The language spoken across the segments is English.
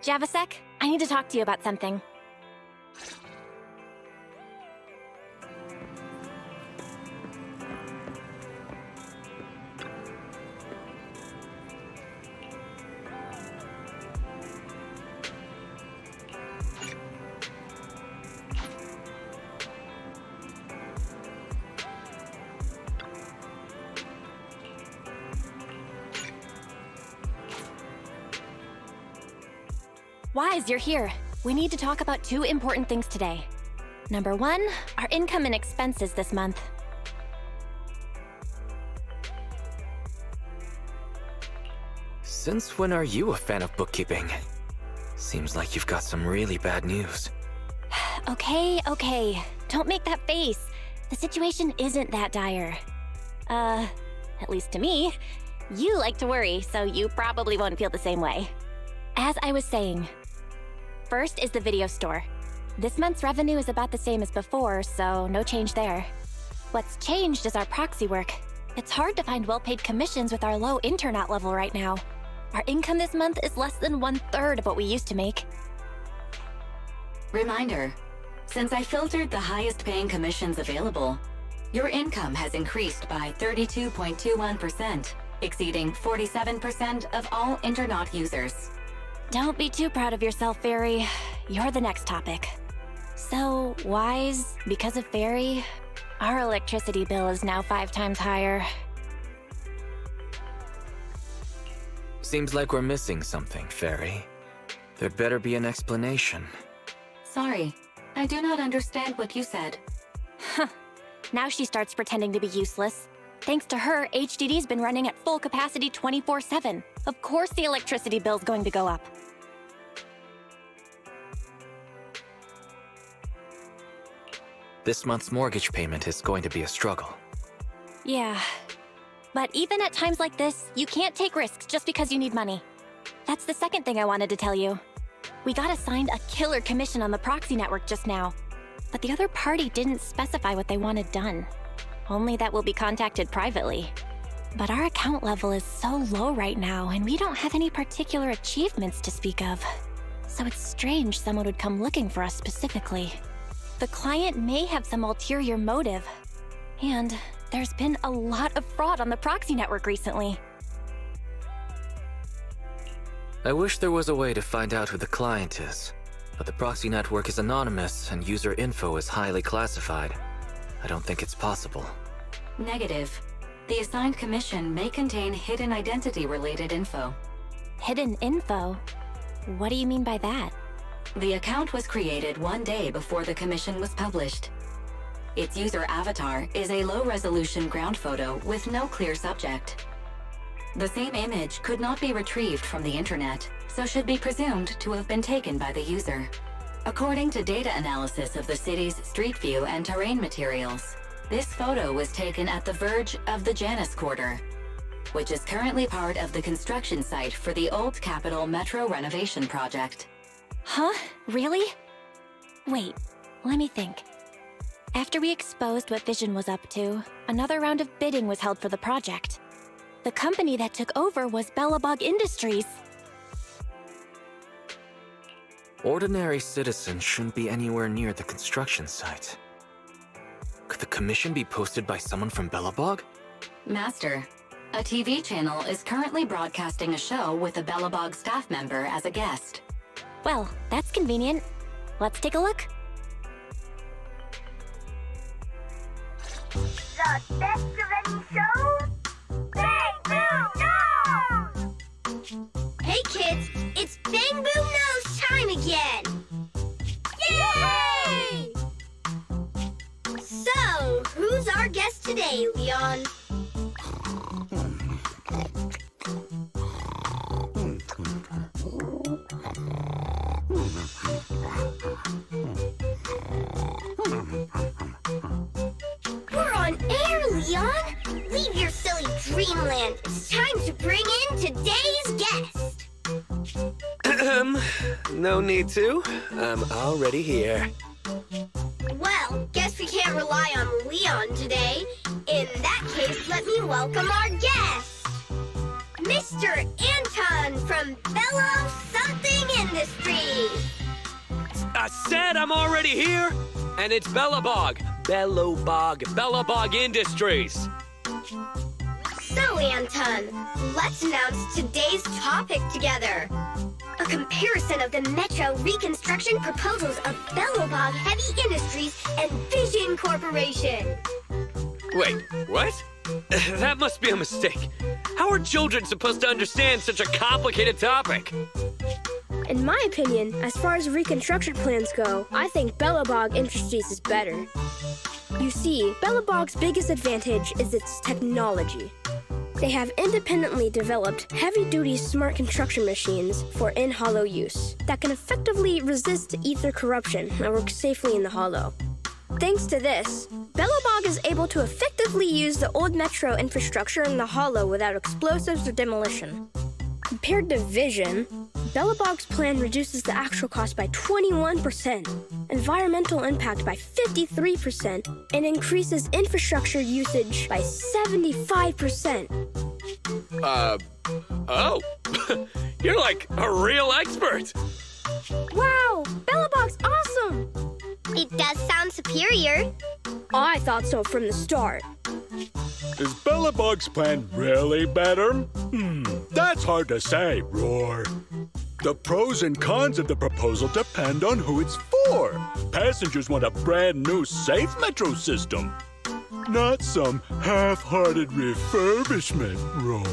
Javasec, I need to talk to you about something. Wise, you're here. We need to talk about two important things today. Number one, our income and expenses this month. Since when are you a fan of bookkeeping? Seems like you've got some really bad news. Okay. Don't make that face. The situation isn't that dire. At least to me. You like to worry, so you probably won't feel the same way. As I was saying, first is the video store. This month's revenue is about the same as before, so no change there. What's changed is our proxy work. It's hard to find well-paid commissions with our low internet level right now. Our income this month is less than 1/3 of what we used to make. Reminder, since I filtered the highest paying commissions available, your income has increased by 32.21%, exceeding 47% of all internet users. Don't be too proud of yourself, Fairy. You're the next topic. So, Wise, because of Fairy, our electricity bill is now 5 times higher. Seems like we're missing something, Fairy. There'd better be an explanation. Sorry, I do not understand what you said. Now she starts pretending to be useless. Thanks to her, HDD's been running at full capacity 24/7. Of course the electricity bill's going to go up. This month's mortgage payment is going to be a struggle. Yeah. But even at times like this, you can't take risks just because you need money. That's the second thing I wanted to tell you. We got assigned a killer commission on the proxy network just now. But the other party didn't specify what they wanted done. Only that we'll be contacted privately. But our account level is so low right now, and we don't have any particular achievements to speak of. So it's strange someone would come looking for us specifically. The client may have some ulterior motive. And there's been a lot of fraud on the proxy network recently. I wish there was a way to find out who the client is, but the proxy network is anonymous and user info is highly classified. I don't think it's possible. Negative. The assigned commission may contain hidden identity-related info. Hidden info? What do you mean by that? The account was created 1 day before the commission was published. Its user avatar is a low-resolution ground photo with no clear subject. The same image could not be retrieved from the internet, so should be presumed to have been taken by the user. According to data analysis of the city's street view and terrain materials, this photo was taken at the verge of the Janus Quarter, which is currently part of the construction site for the Old Capitol Metro renovation project. Huh? Really? Wait, let me think. After we exposed what Vision was up to, another round of bidding was held for the project. The company that took over was Belabog Industries. Ordinary citizens shouldn't be anywhere near the construction site. Could the commission be posted by someone from Belabog? Master, a TV channel is currently broadcasting a show with a Belabog staff member as a guest. Well, that's convenient. Let's take a look. The best of any shows? Bang Boom Knows! Hey kids, it's Bang Boom Knows time again! Yay! So, who's our guest today, Leon? We're on air, Leon! Leave your silly dreamland. It's time to bring in today's guest. No need to. I'm already here. Well, guess we can't rely on Leon today. In that case, let me welcome our guest. Mr. Anton from Bello Something Industries. I said I'm already here, and it's belabog. Belabog Industries. So, Anton, let's announce today's topic together. A comparison of the Metro reconstruction proposals of Belobog Heavy Industries and Vision Corporation. Wait, what? That must be a mistake. How are children supposed to understand such a complicated topic? In my opinion, as far as reconstruction plans go, I think Belabog Industries is better. You see, Belabog's biggest advantage is its technology. They have independently developed heavy-duty smart construction machines for in-hollow use that can effectively resist ether corruption and work safely in the hollow. Thanks to this, Belabog is able to effectively use the old metro infrastructure in the hollow without explosives or demolition. Compared to Vision, Belabog's plan reduces the actual cost by 21%, environmental impact by 53%, and increases infrastructure usage by 75%. Oh. You're like a real expert. Wow, Belabog's awesome! It does sound superior. I thought so from the start. Is Belabog's plan really better? That's hard to say, Roar. The pros and cons of the proposal depend on who it's for. Passengers want a brand new safe metro system, not some half-hearted refurbishment, Roar.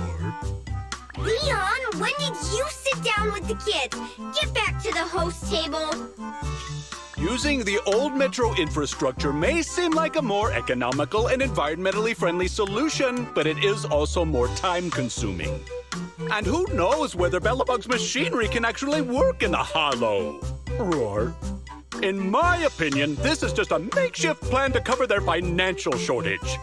Leon, when did you sit down with the kids? Get back to the host table. Using the old metro infrastructure may seem like a more economical and environmentally friendly solution, but it is also more time-consuming. And who knows whether Belabog's machinery can actually work in the hollow? Roar. In my opinion, this is just a makeshift plan to cover their financial shortage.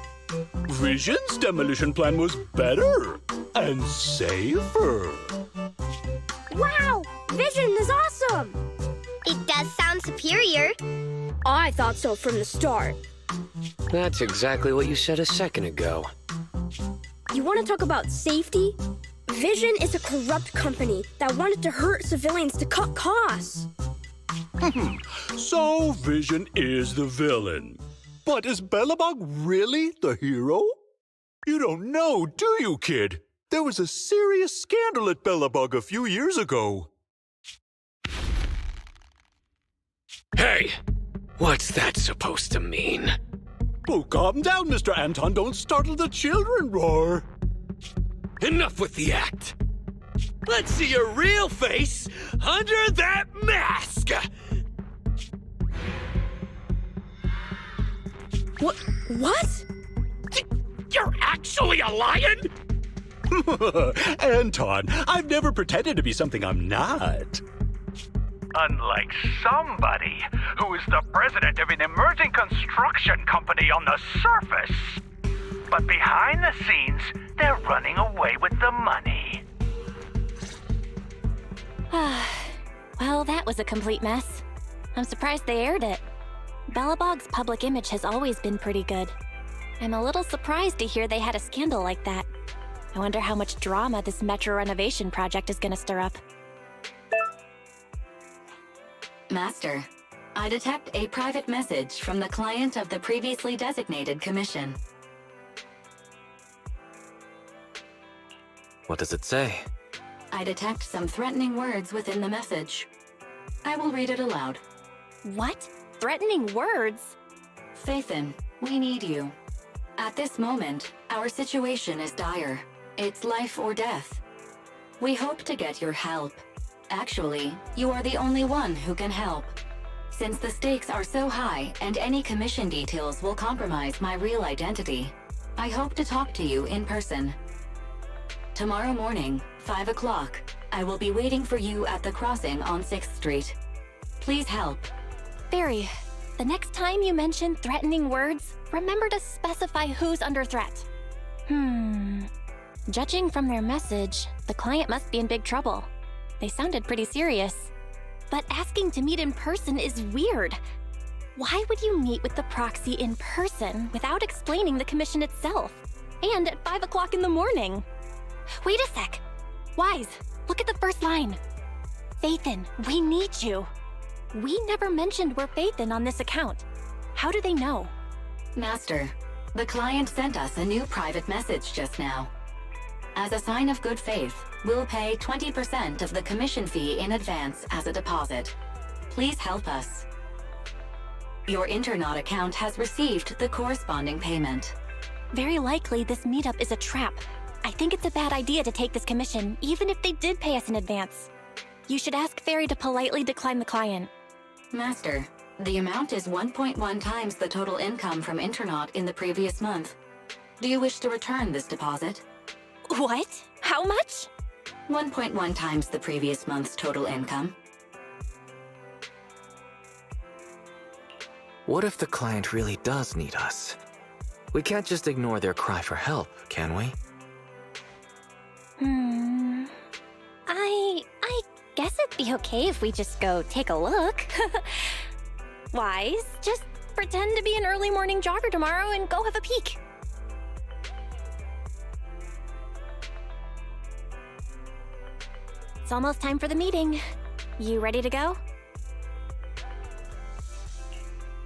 Vision's demolition plan was better and safer. Wow, Vision is awesome! It does sound superior. I thought so from the start. That's exactly what you said a second ago. You want to talk about safety? Vision is a corrupt company that wanted to hurt civilians to cut costs. So Vision is the villain. But is Belabog really the hero? You don't know, do you, kid? There was a serious scandal at Belabog a few years ago. Hey, what's that supposed to mean? Oh, calm down, Mr. Anton. Don't startle the children, Roar. Enough with the act. Let's see your real face under that mask! What? You're actually a lion? Anton, I've never pretended to be something I'm not. Unlike somebody who is the president of an emerging construction company on the surface. But behind the scenes, they're running away with the money. Well, that was a complete mess. I'm surprised they aired it. Belabog's public image has always been pretty good. I'm a little surprised to hear they had a scandal like that. I wonder how much drama this metro renovation project is gonna stir up. Master, I detect a private message from the client of the previously designated commission. What does it say? I detect some threatening words within the message. I will read it aloud. What? Threatening words? Faithin, we need you. At this moment, our situation is dire. It's life or death. We hope to get your help. Actually, you are the only one who can help. Since the stakes are so high and any commission details will compromise my real identity, I hope to talk to you in person. Tomorrow morning, 5 o'clock, I will be waiting for you at the crossing on 6th Street. Please help. Barry, the next time you mention threatening words, remember to specify who's under threat. Judging from their message, the client must be in big trouble. They sounded pretty serious. But asking to meet in person is weird. Why would you meet with the proxy in person without explaining the commission itself? And at 5 o'clock in the morning? Wait a sec. Wise, look at the first line. Faithin, we need you. We never mentioned we're Faithin on this account. How do they know? Master, the client sent us a new private message just now. As a sign of good faith, we'll pay 20% of the commission fee in advance as a deposit. Please help us. Your Internaut account has received the corresponding payment. Very likely this meetup is a trap. I think it's a bad idea to take this commission, even if they did pay us in advance. You should ask Fairy to politely decline the client. Master, the amount is 1.1 times the total income from Internaut in the previous month. Do you wish to return this deposit? What? How much? 1.1 times the previous month's total income. What if the client really does need us? We can't just ignore their cry for help, can we? I guess it'd be okay if we just go take a look. Wise, just pretend to be an early morning jogger tomorrow and go have a peek. It's almost time for the meeting. You ready to go?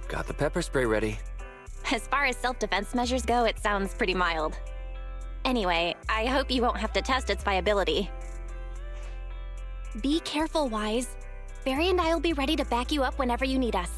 Got the pepper spray ready. As far as self-defense measures go, it sounds pretty mild. Anyway, I hope you won't have to test its viability. Be careful, Wise. Barry and I will be ready to back you up whenever you need us.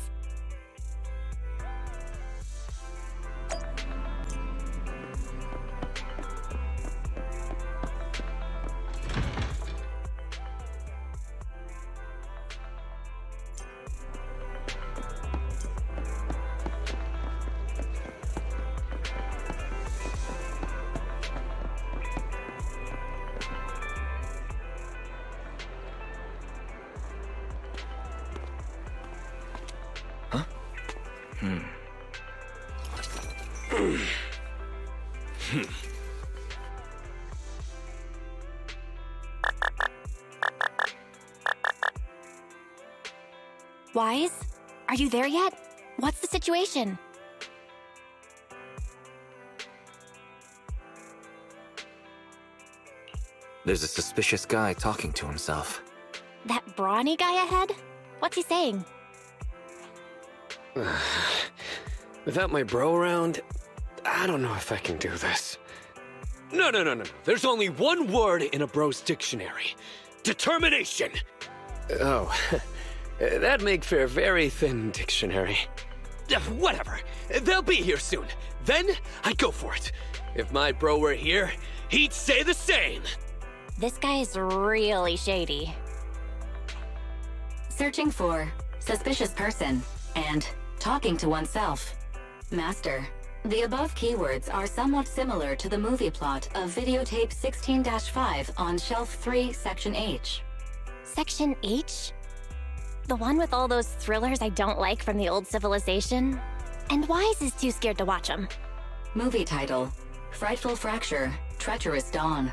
Wise? Are you there yet? What's the situation? There's a suspicious guy talking to himself. That brawny guy ahead? What's he saying? Without my bro around, I don't know if I can do this. No. There's only one word in a bro's dictionary. Determination! Oh, that'd make for a very thin dictionary. Whatever. They'll be here soon. Then, I'd go for it. If my bro were here, he'd say the same. This guy's really shady. Searching for suspicious person and talking to oneself. Master, the above keywords are somewhat similar to the movie plot of videotape 16-5 on Shelf 3, Section H. Section H? The one with all those thrillers I don't like from the old civilization? And Wise is too scared to watch them. Movie title, Frightful Fracture, Treacherous Dawn.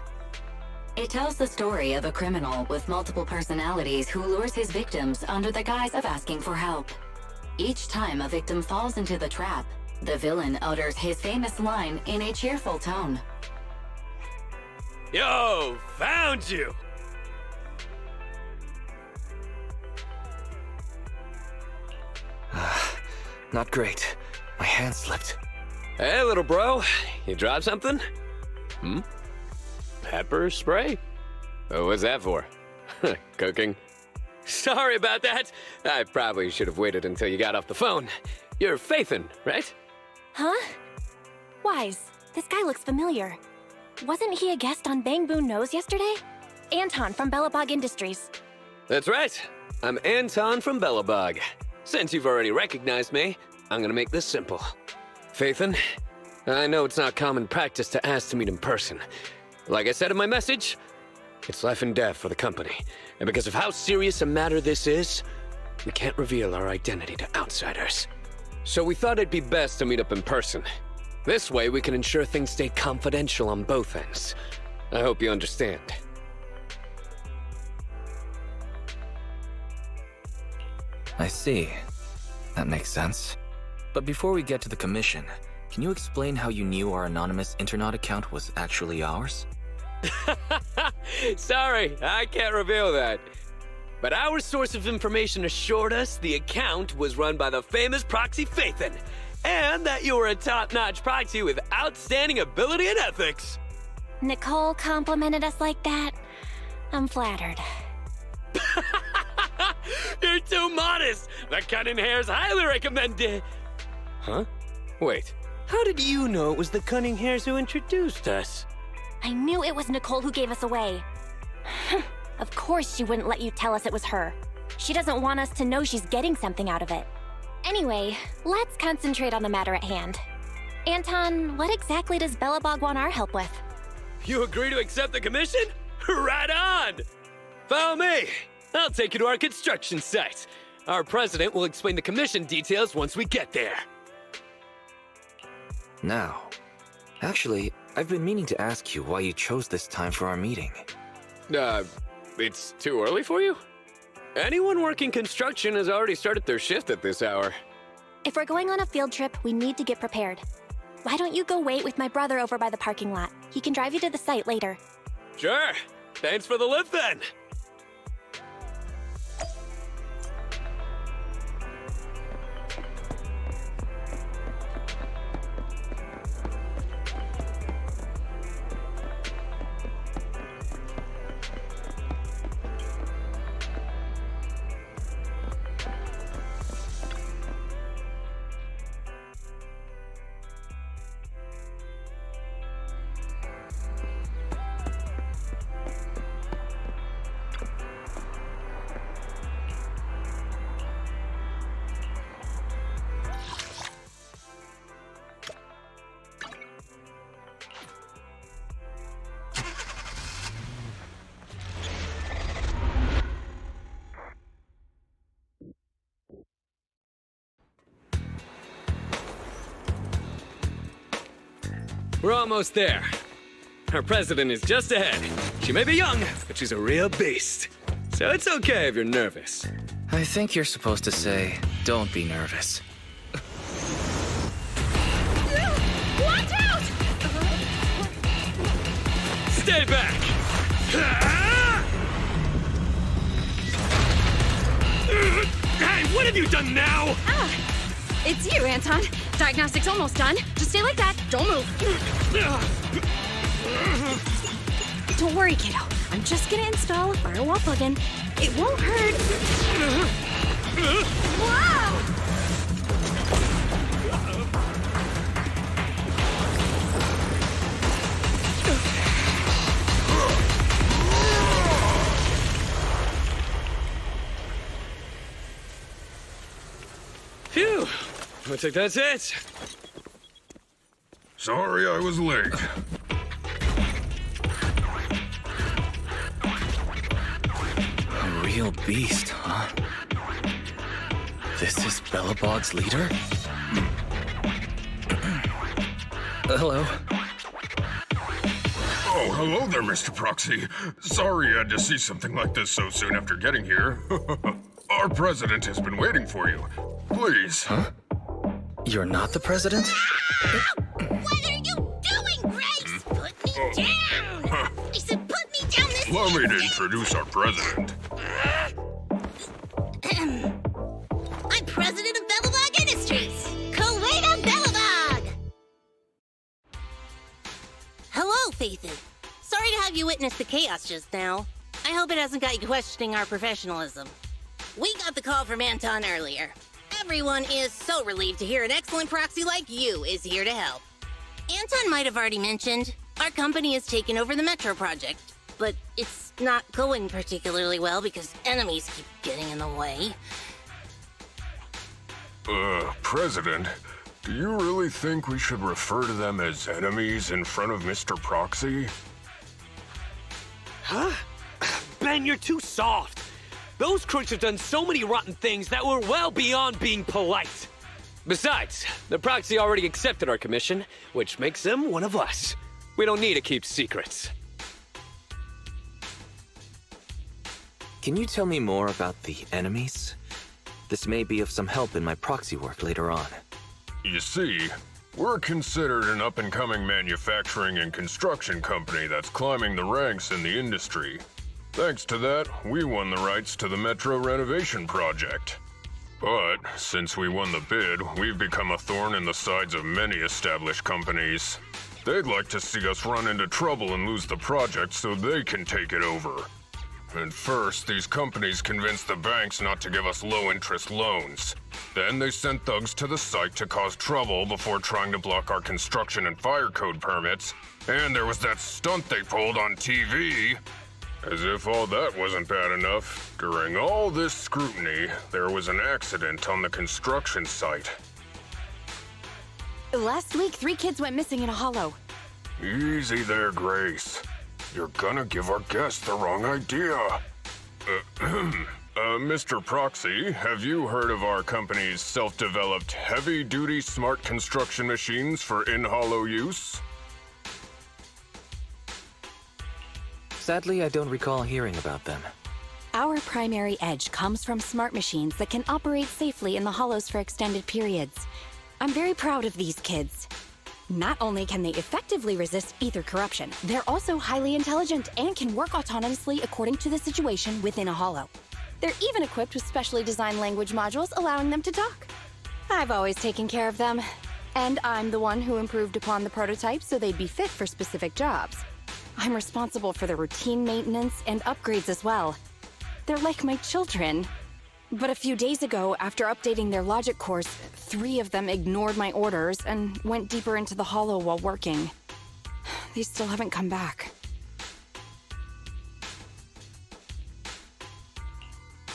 It tells the story of a criminal with multiple personalities who lures his victims under the guise of asking for help. Each time a victim falls into the trap, the villain utters his famous line in a cheerful tone. Yo, found you! Not great. My hand slipped. Hey, little bro, you dropped something? Pepper spray? Oh, what's that for? Cooking? Sorry about that. I probably should have waited until you got off the phone. You're Faithin, right? Huh? Wise, this guy looks familiar. Wasn't he a guest on Bang Boon Nose yesterday? Anton from Belabog Industries. That's right. I'm Anton from Belabog. Since you've already recognized me, I'm gonna make this simple. Faithin, I know it's not common practice to ask to meet in person. Like I said in my message, it's life and death for the company. And because of how serious a matter this is, we can't reveal our identity to outsiders. So we thought it'd be best to meet up in person. This way we can ensure things stay confidential on both ends. I hope you understand. I see. That makes sense. But before we get to the commission, can you explain how you knew our anonymous Internaut account was actually ours? Sorry, I can't reveal that. But our source of information assured us the account was run by the famous proxy Phaethon, and that you were a top-notch proxy with outstanding ability and ethics. Nicole complimented us like that. I'm flattered. You're too modest. The cunning hairs highly recommended. Huh? Wait, how did you know it was the cunning hairs who introduced us? I knew it was Nicole who gave us away. Of course she wouldn't let you tell us it was her. She doesn't want us to know she's getting something out of it. Anyway, let's concentrate on the matter at hand. Anton, what exactly does Belabog want our help with? You agree to accept the commission? Right on! Follow me. I'll take you to our construction site. Our president will explain the commission details once we get there. Now, actually, I've been meaning to ask you why you chose this time for our meeting. It's too early for you? Anyone working construction has already started their shift at this hour. If we're going on a field trip, we need to get prepared. Why don't you go wait with my brother over by the parking lot? He can drive you to the site later. Sure. Thanks for the lift then. We're almost there. Our president is just ahead. She may be young, but she's a real beast. So it's okay if you're nervous. I think you're supposed to say, don't be nervous. Watch out! Stay back! Hey, what have you done now? It's you, Anton. Diagnostic's almost done. Just stay like that. Don't move. Don't worry, kiddo. I'm just gonna install a firewall plugin. It won't hurt. Wow! Phew. Looks like that's it. Sorry I was late. A real beast, huh? This is Belabog's leader? Hello. Oh, hello there, Mr. Proxy. Sorry you had to see something like this so soon after getting here. Our president has been waiting for you. Please. Huh? You're not the president? What are you doing, Grace? Put me down! I said put me down this Allow me to introduce our president. I'm president of Belabog Industries, Kuwaita Belabog! Hello, Phaethon. Sorry to have you witness the chaos just now. I hope it hasn't got you questioning our professionalism. We got the call from Anton earlier. Everyone is so relieved to hear an excellent proxy like you is here to help. Anton might have already mentioned, our company has taken over the Metro project, but it's not going particularly well because enemies keep getting in the way. President, do you really think we should refer to them as enemies in front of Mr. Proxy? Huh? Ben, you're too soft. Those crooks have done so many rotten things that were well beyond being polite. Besides, the proxy already accepted our commission, which makes them one of us. We don't need to keep secrets. Can you tell me more about the enemies? This may be of some help in my proxy work later on. You see, We're considered an up-and-coming manufacturing and construction company that's climbing the ranks in the industry. Thanks to that, we won the rights to the Metro renovation project. But since we won the bid, we've become a thorn in the sides of many established companies. They'd like to see us run into trouble and lose the project so they can take it over. And first, these companies convinced the banks not to give us low-interest loans. Then they sent thugs to the site to cause trouble before trying to block our construction and fire code permits. And there was that stunt they pulled on TV. As if all that wasn't bad enough, during all this scrutiny, there was an accident on the construction site. Last week, 3 kids went missing in a hollow. Easy there, Grace. You're gonna give our guests the wrong idea. Mr. Proxy, have you heard of our company's self-developed heavy-duty smart construction machines for in-hollow use? Sadly, I don't recall hearing about them. Our primary edge comes from smart machines that can operate safely in the hollows for extended periods. I'm very proud of these kids. Not only can they effectively resist ether corruption, they're also highly intelligent and can work autonomously according to the situation within a hollow. They're even equipped with specially designed language modules allowing them to talk. I've always taken care of them, and I'm the one who improved upon the prototypes so they'd be fit for specific jobs. I'm responsible for the routine maintenance and upgrades as well. They're like my children. But a few days ago, after updating their logic cores, 3 of them ignored my orders and went deeper into the hollow while working. They still haven't come back.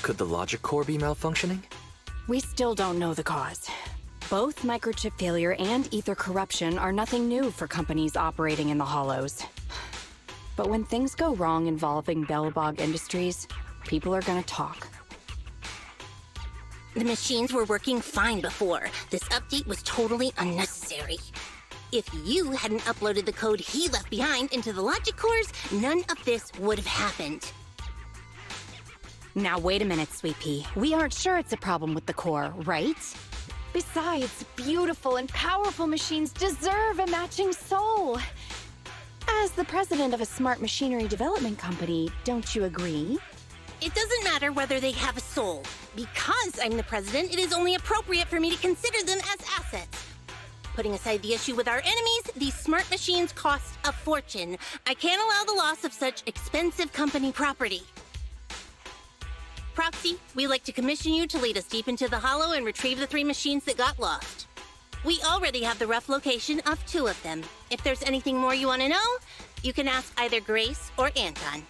Could the logic core be malfunctioning? We still don't know the cause. Both microchip failure and ether corruption are nothing new for companies operating in the hollows. But when things go wrong involving belabog industries, people are gonna talk. The machines were working fine before. This update was totally unnecessary. If you hadn't uploaded the code he left behind into the logic cores, none of this would have happened. Now wait a minute, Sweet Pea. We aren't sure it's a problem with the core, right? Besides, beautiful and powerful machines deserve a matching soul. As the president of a smart machinery development company, don't you agree? It doesn't matter whether they have a soul. Because I'm the president, it is only appropriate for me to consider them as assets. Putting aside the issue with our enemies, these smart machines cost a fortune. I can't allow the loss of such expensive company property. Proxy, we'd like to commission you to lead us deep into the hollow and retrieve the 3 machines that got lost. We already have the rough location of 2 of them. If there's anything more you want to know, you can ask either Grace or Anton.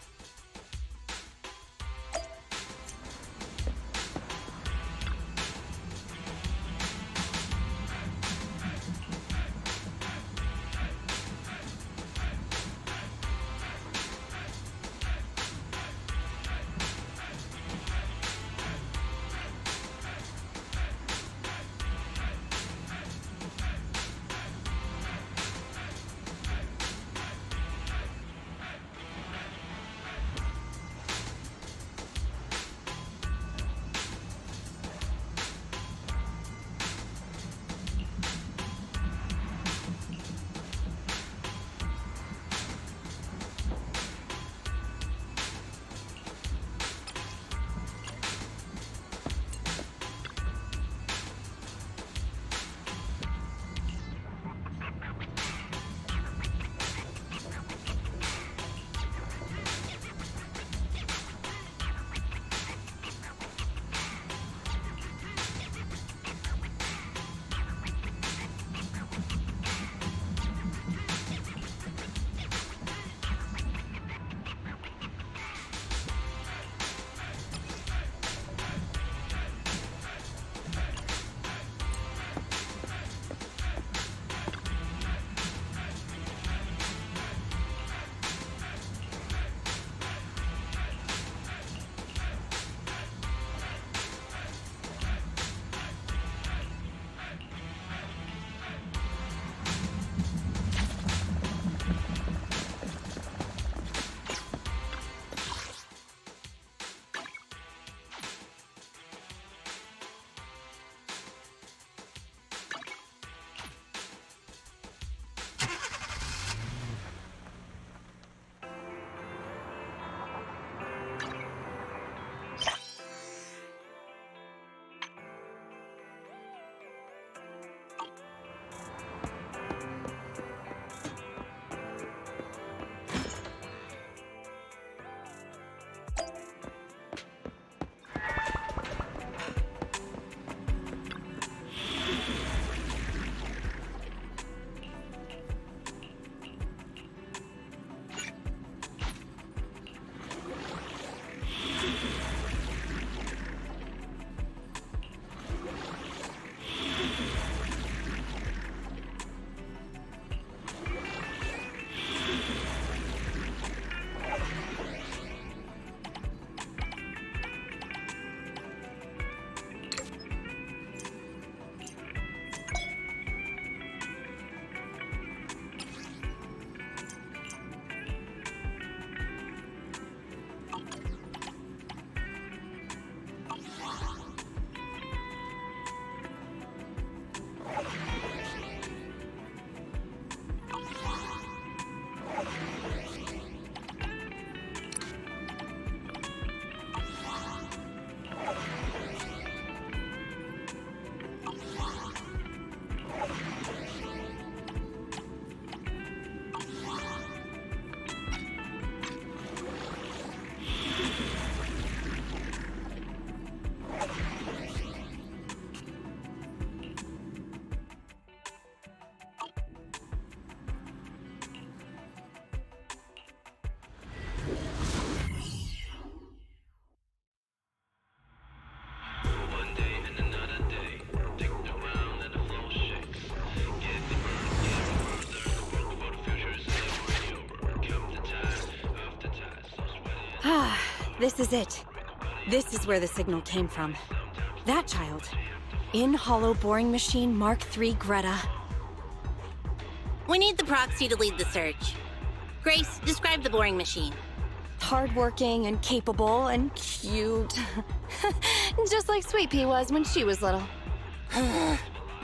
This is it. This is where the signal came from. That child. In Hollow Boring Machine Mark III Greta. We need the proxy to lead the search. Grace, describe the boring machine. Hardworking and capable and cute. Just like Sweet Pea was when she was little.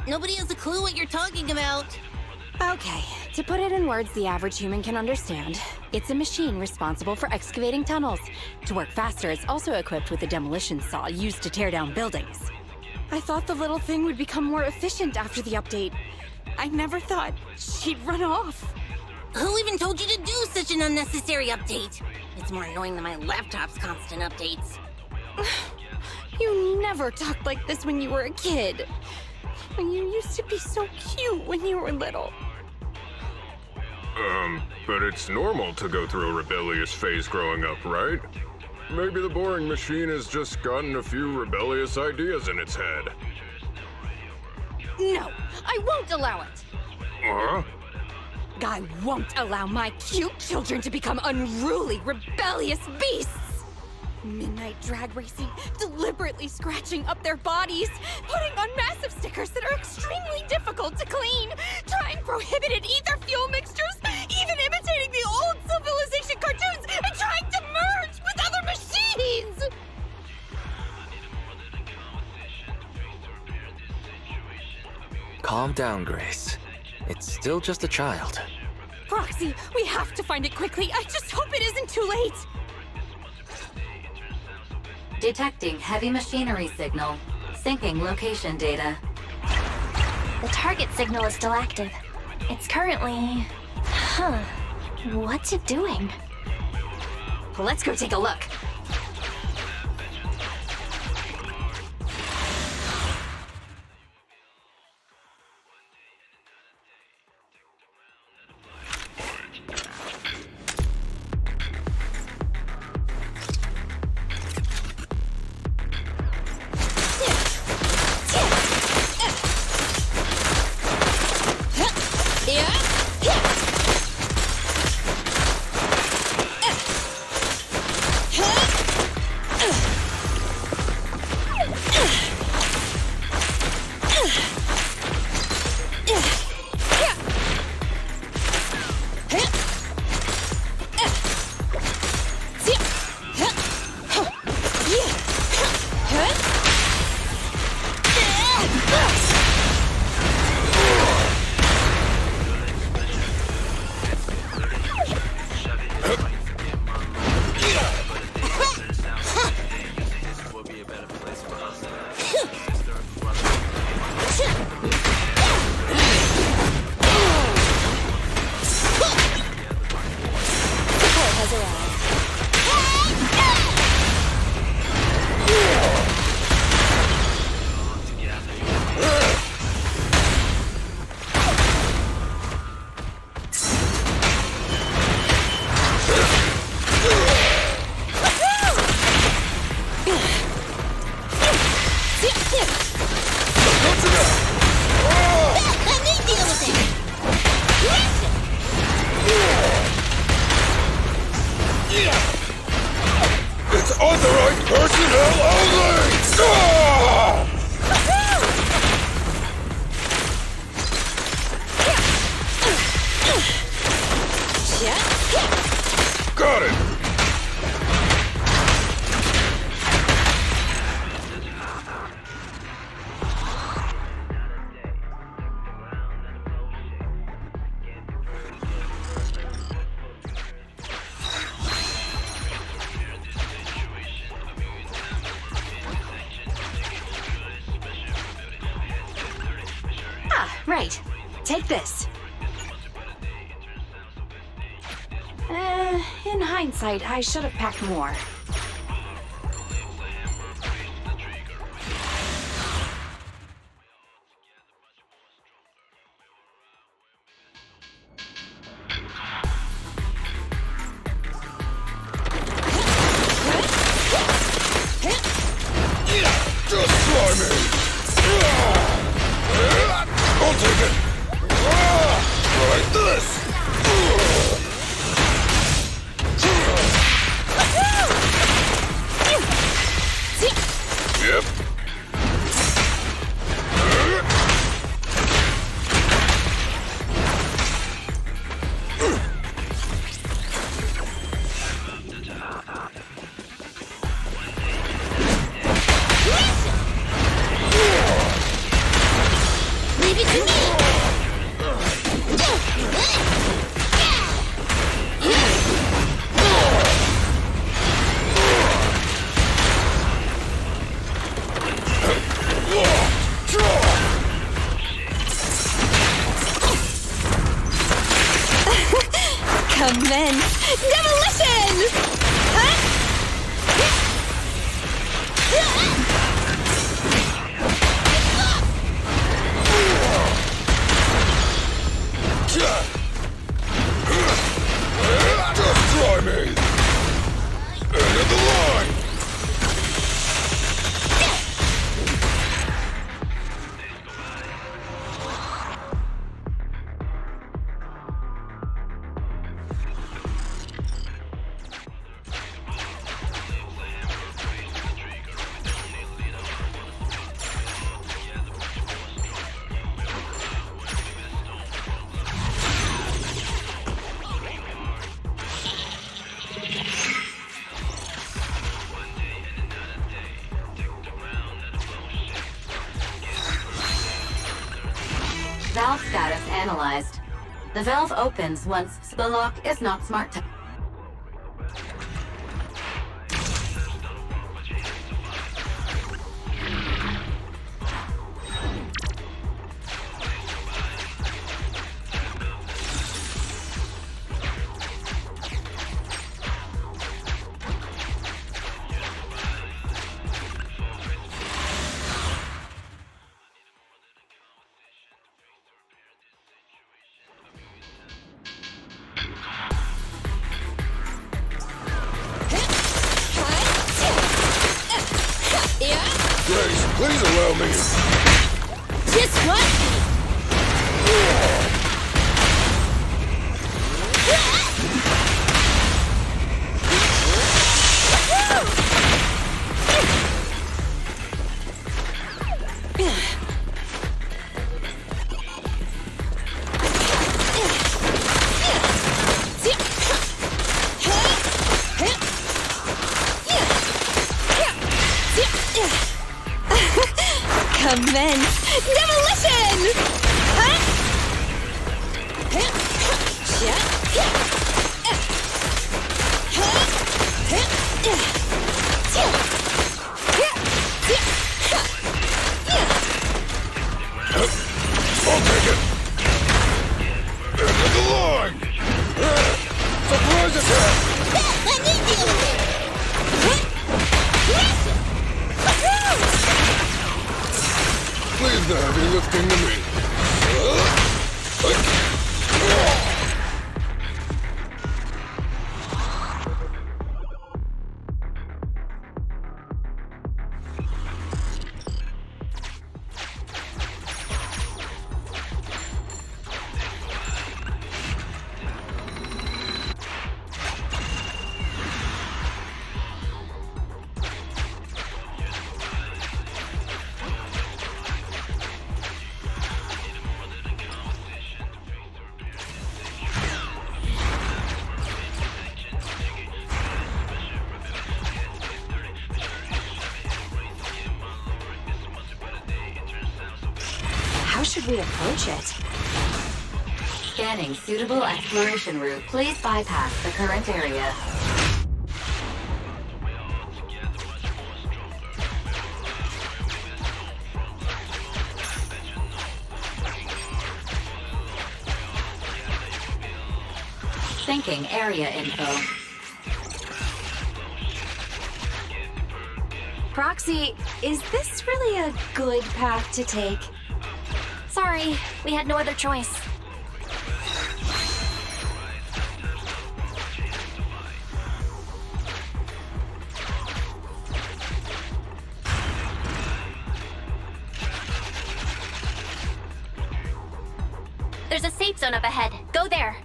Nobody has a clue what you're talking about. Okay, to put it in words the average human can understand, it's a machine responsible for excavating tunnels. To work faster, it's also equipped with a demolition saw used to tear down buildings. I thought the little thing would become more efficient after the update. I never thought she'd run off. Who even told you to do such an unnecessary update? It's more annoying than my laptop's constant updates. You never talked like this when you were a kid. You used to be so cute when you were little. But it's normal to go through a rebellious phase growing up, right? Maybe the boring machine has just gotten a few rebellious ideas in its head. No, I won't allow it. Huh? I won't allow my cute children to become unruly, rebellious beasts! Midnight drag racing, deliberately scratching up their bodies, putting on massive stickers that are extremely difficult to clean, trying prohibited ether fuel mixtures, even imitating the old Civilization cartoons, and trying to merge with other machines! Calm down, Grace. It's still just a child. Proxy, we have to find it quickly. I just hope it isn't too late. Detecting heavy machinery signal. Syncing location data. The target signal is still active. It's currently... What's it doing? Let's go take a look. Got it! Right. Take this. In hindsight, I should have packed more. Just try me! I'll take it! Like this! Yep. Leave it to me! Commence demolition! Just try me! End of the line! Valve status analyzed. The valve opens once the lock is not smart. Please allow me. Just what? Commence demolition! I'll take it. End of the line. Surprise attack. Let me deal with it! Leave the heavy lifting to me. How should we approach it? Scanning suitable exploration route. Please bypass the current area. Syncing area info. Proxy, is this really a good path to take? Sorry, we had no other choice. There's a safe zone up ahead. Go there.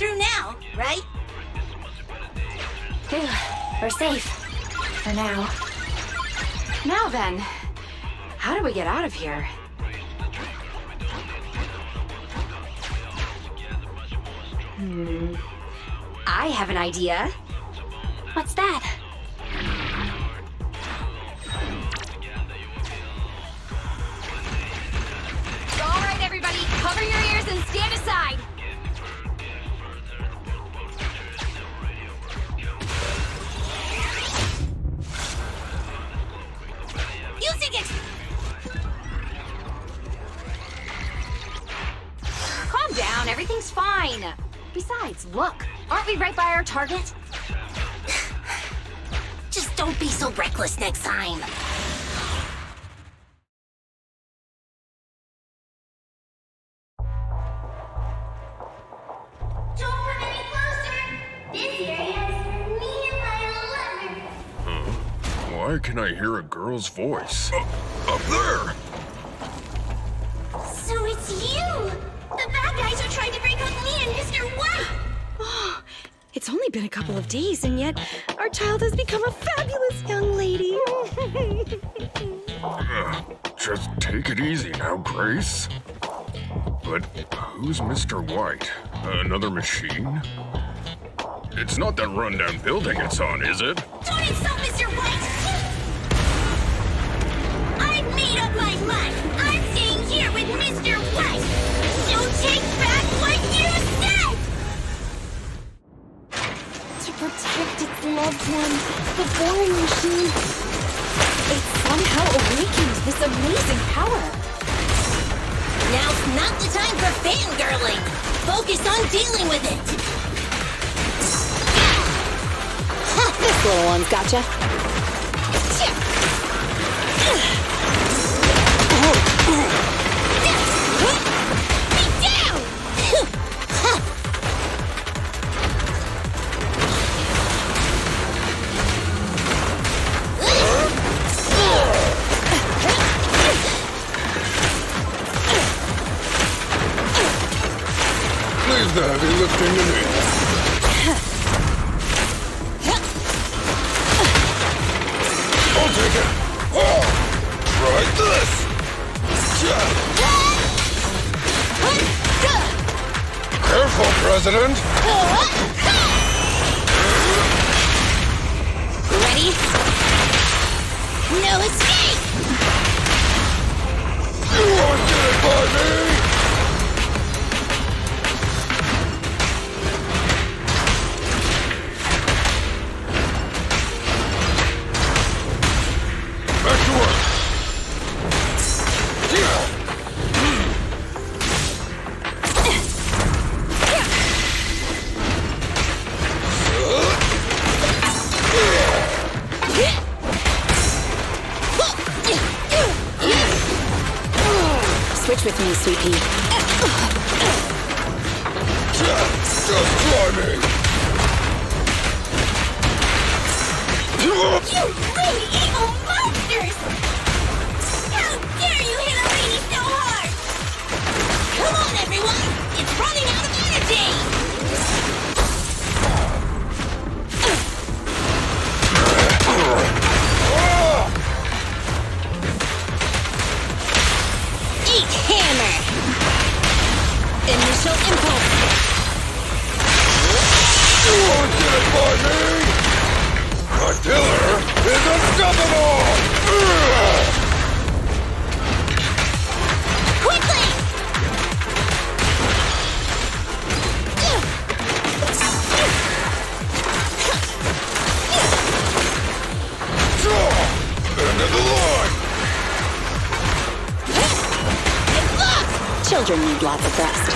through now, right? Phew, we're safe. For now. Now then, how do we get out of here? I have an idea. What's that? All right, everybody, cover your ears and stand aside. Using it! Calm down, everything's fine. Besides, look, aren't we right by our target? Just don't be so reckless next time. Don't come any closer. This area is me and my lover. Why can I hear a girl's voice? Up there! So it's you! The bad guys are trying to break up me and Mr. White! Oh, it's only been a couple of days, and yet our child has become a fabulous young lady. Just take it easy now, Grace. But who's Mr. White? Another machine? It's not that rundown building it's on, is it? Don't insult Mr. White! I've made up my mind! I'm staying here with Mr. White! So take back what you said! To protect its loved one, the boring machine, it somehow awakened this amazing power. Now's not the time for fangirling! Focus on dealing with it! This little one's gotcha. Be down! Leave the heavy lifting to me. I'll take it. Oh, try this. Careful, President. Ready? No escape! You won't get it by me. Back to work. Switch with me, sweet pea. Just try me. You really evil monsters! How dare you hit a lady so hard! Come on, everyone! It's running out of energy! Eat hammer! Initial impulse! You won't get it by me. The killer is unstoppable. Quickly! End of the line. Children need lots of rest.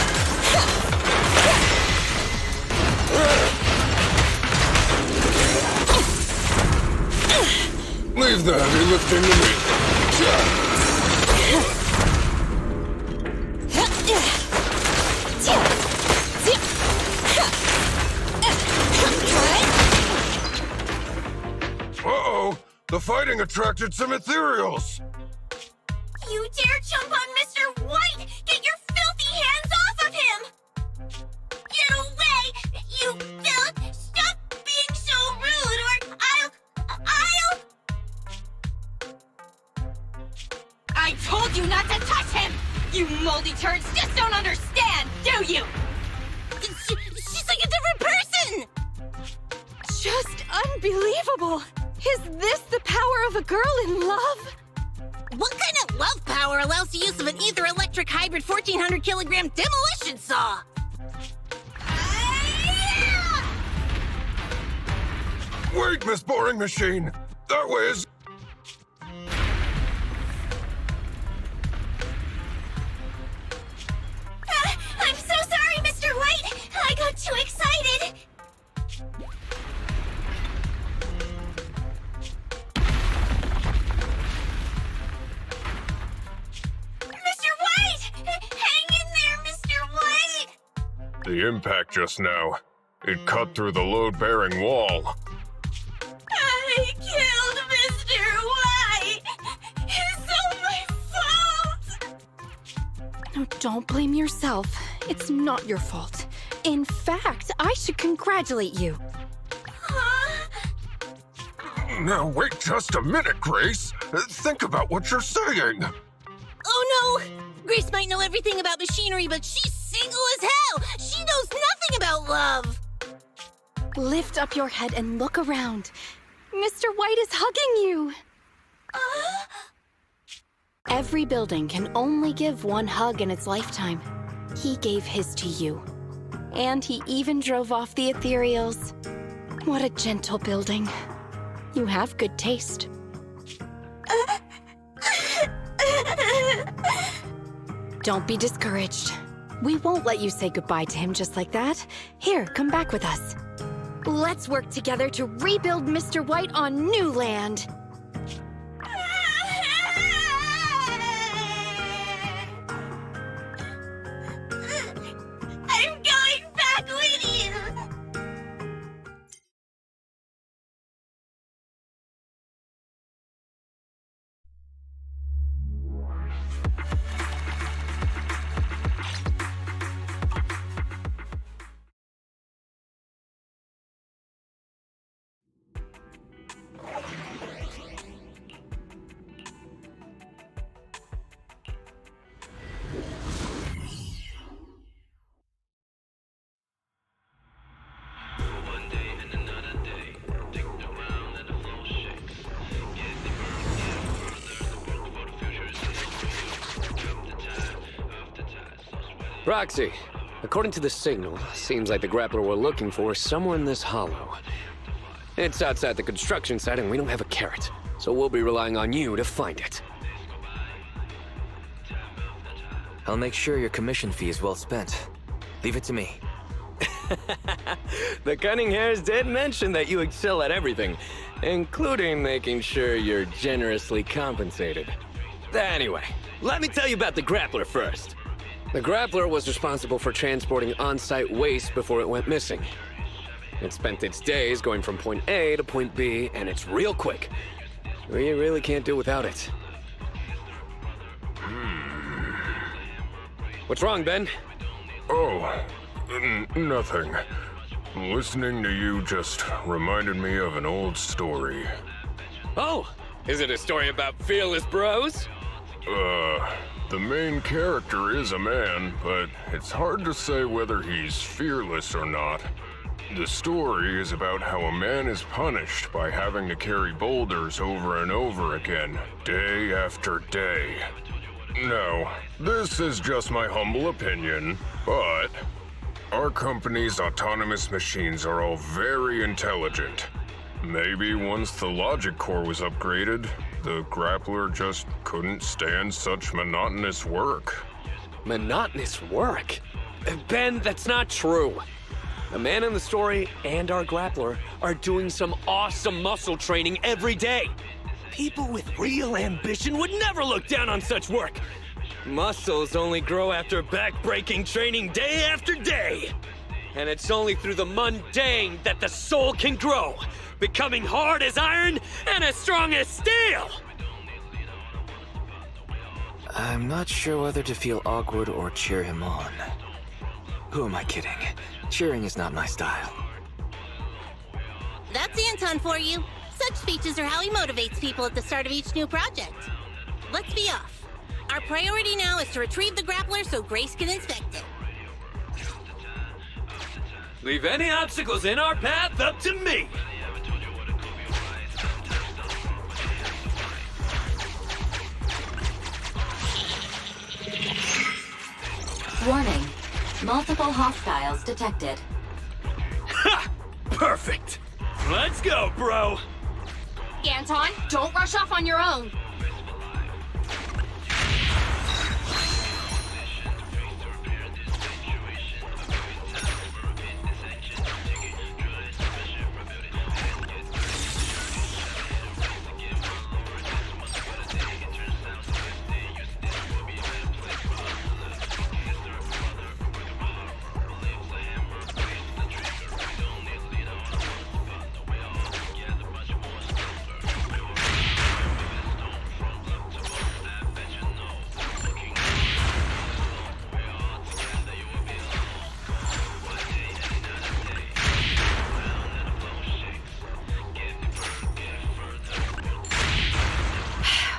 Leave the heavy lifting to me. Uh-oh. The fighting attracted some ethereals. You dare jump on Mr. White! Get your filthy hands off of him! Get away! Phil, stop being so rude or I told you not to touch him! You moldy turds just don't understand, do you? She's like a different person! Just unbelievable! Is this the power of a girl in love? What kind of love power allows the use of an ether-electric hybrid 1400 kilogram demolition saw? Wait, Miss Boring Machine! That was... I'm so sorry, Mr. White! I got too excited! Mr. White! Hang in there, Mr. White! The impact just now. It cut through the load-bearing wall. I killed Mr. White! It's all my fault! No, don't blame yourself. It's not your fault. In fact, I should congratulate you. Now, wait just a minute, Grace. Think about what you're saying. Oh no! Grace might know everything about machinery, but she's single as hell! She knows nothing about love! Lift up your head and look around. Mr. White is hugging you. Every building can only give one hug in its lifetime. He gave his to you. And he even drove off the ethereals. What a gentle building. You have good taste. Don't be discouraged. We won't let you say goodbye to him just like that. Here, come back with us. Let's work together to rebuild Mr. White on new land. I'm going back with you! Roxy, according to the signal, seems like the grappler we're looking for is somewhere in this hollow. It's outside the construction site and we don't have a carrot, so we'll be relying on you to find it. I'll make sure your commission fee is well spent. Leave it to me. The cunning hairs did mention that you excel at everything, including making sure you're generously compensated. Anyway, let me tell you about the grappler first. The grappler was responsible for transporting on-site waste before it went missing. It spent its days going from point A to point B, and it's real quick. We really can't do without it. What's wrong, Ben? Oh, nothing. Listening to you just reminded me of an old story. Oh, is it a story about fearless bros? The main character is a man, but it's hard to say whether he's fearless or not. The story is about how a man is punished by having to carry boulders over and over again, day after day. No, this is just my humble opinion, but our company's autonomous machines are all very intelligent. Maybe once the logic core was upgraded, the grappler just couldn't stand such monotonous work. Monotonous work? Ben, that's not true. The man in the story and our grappler are doing some awesome muscle training every day. People with real ambition would never look down on such work. Muscles only grow after back-breaking training day after day. And it's only through the mundane that the soul can grow, becoming hard as iron and as strong as steel! I'm not sure whether to feel awkward or cheer him on. Who am I kidding? Cheering is not my style. That's Anton for you. Such speeches are how he motivates people at the start of each new project. Let's be off. Our priority now is to retrieve the grappler so Grace can inspect it. Leave any obstacles in our path up to me! Warning. Multiple hostiles detected. Ha! Perfect! Let's go, bro! Anton, don't rush off on your own.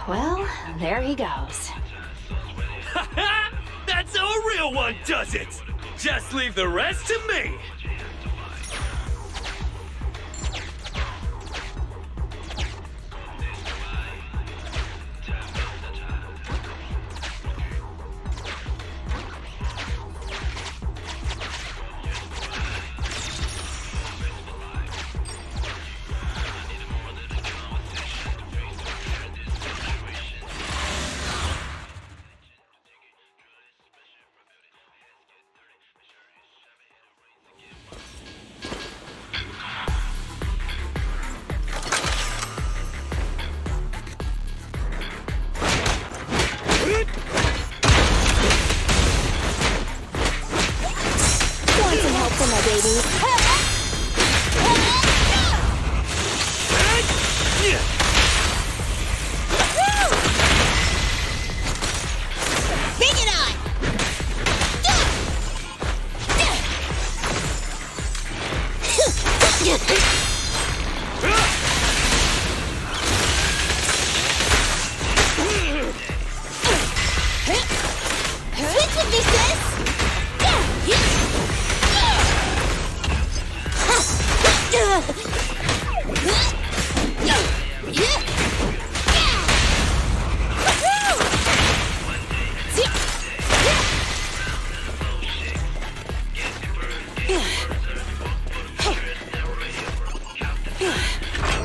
Well, there he goes. That's how a real one does it! Just leave the rest to me!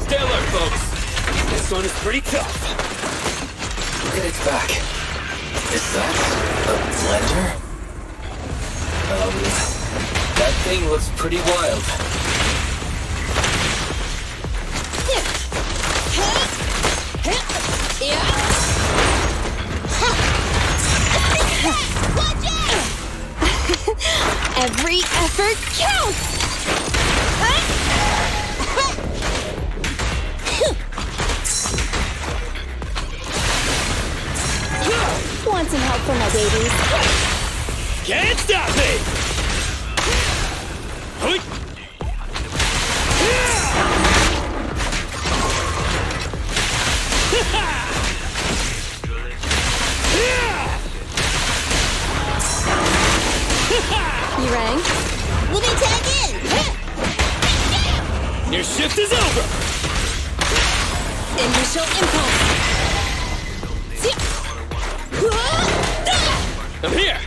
Stay alert, folks. This one is pretty tough. Look at its back. Is that a blender? That thing looks pretty wild. Every effort counts! Want some help for my babies? Can't stop me! You rang? Let me tag in! Your shift is over! Initial impulse! I'm here!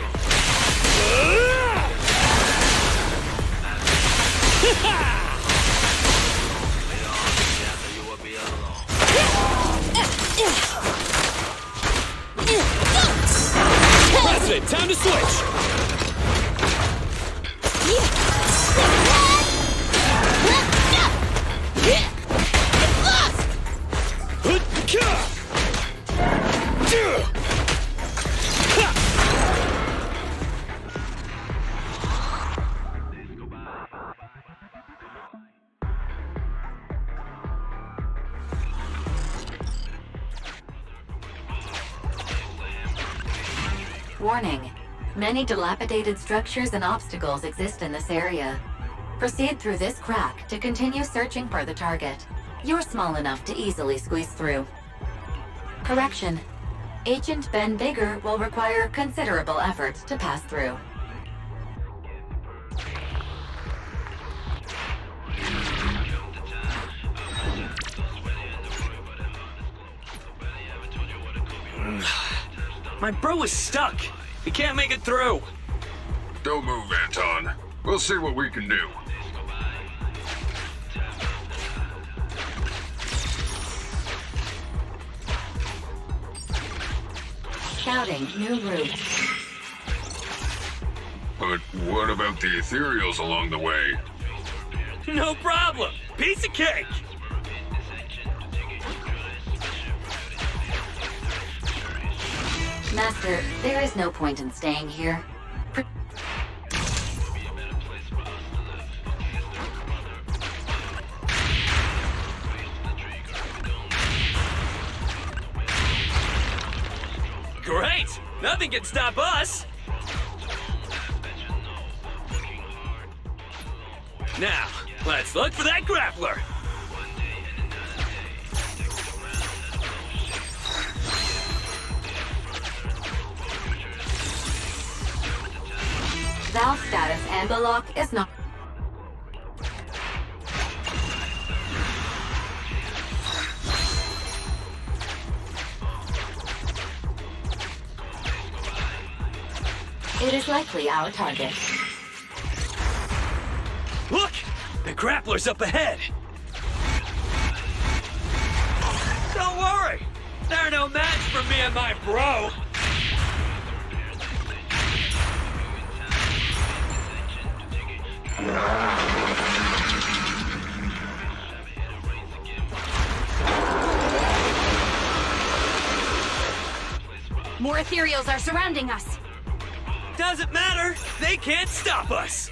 President, time to switch! Warning. Many dilapidated structures and obstacles exist in this area. Proceed through this crack to continue searching for the target. You're small enough to easily squeeze through. Correction. Agent Ben Bigger will require considerable effort to pass through. My bro is stuck. He can't make it through. Don't move, Anton. We'll see what we can do. Scouting new route. But what about the ethereals along the way? No problem. Piece of cake. Master, there is no point in staying here. Great! Nothing can stop us! Now, let's look for that grappler! Valve status and the lock is not... It is likely our target. Look! The grappler's up ahead! Don't worry! They're no match for me and my bro! More ethereals are surrounding us. Doesn't matter! They can't stop us!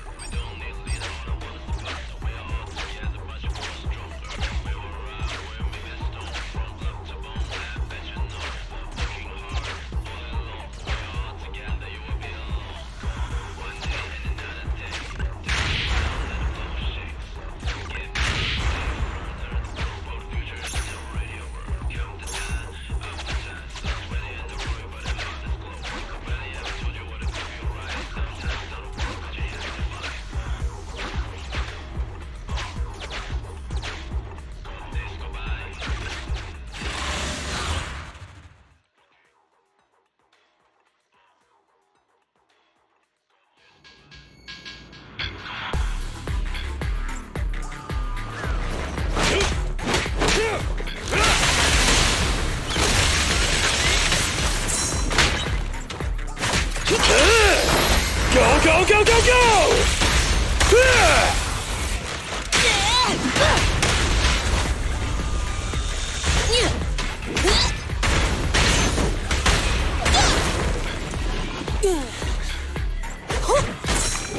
Go, go, go, go, go!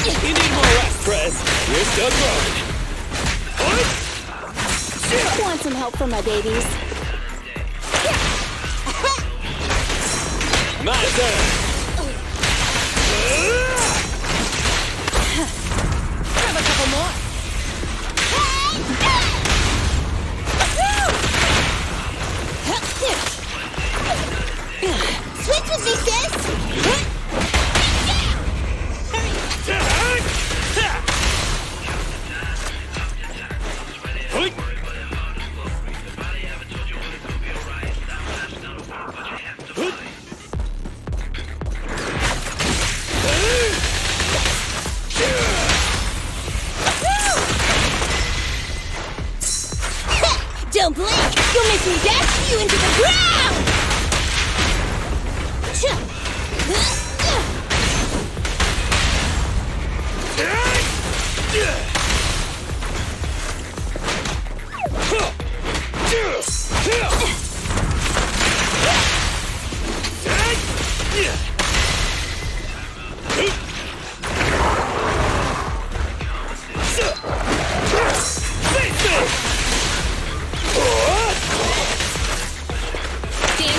You need more rest, Prez. You're still growing. Want some help from my babies? My turn. Grab a couple more. Switch with me, sis! Don't blink! You'll make me dash you into the ground! Stand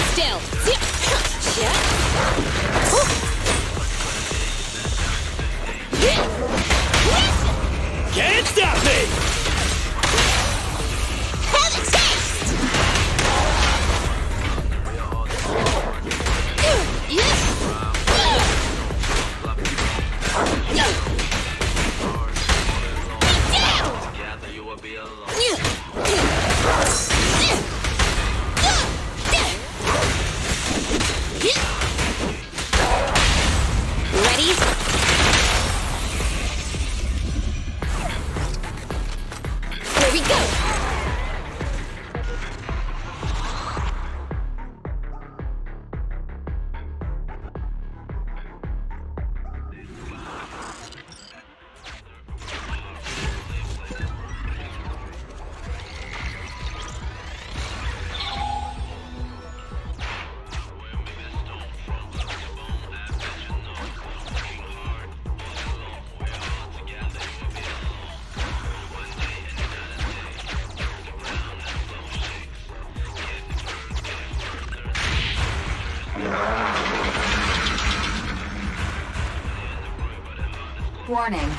Warning.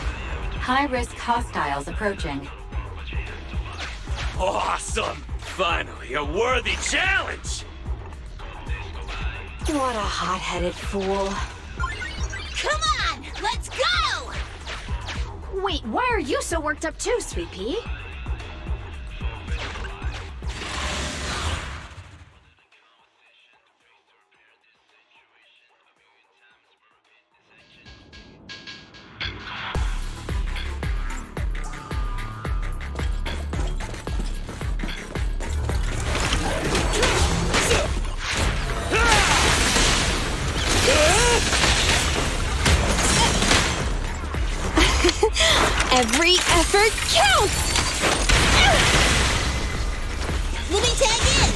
High-risk hostiles approaching. Awesome! Finally, a worthy challenge! What a hot-headed fool. Come on! Let's go! Wait, why are you so worked up too, Sweet Pea? Every effort counts! Let me tag in!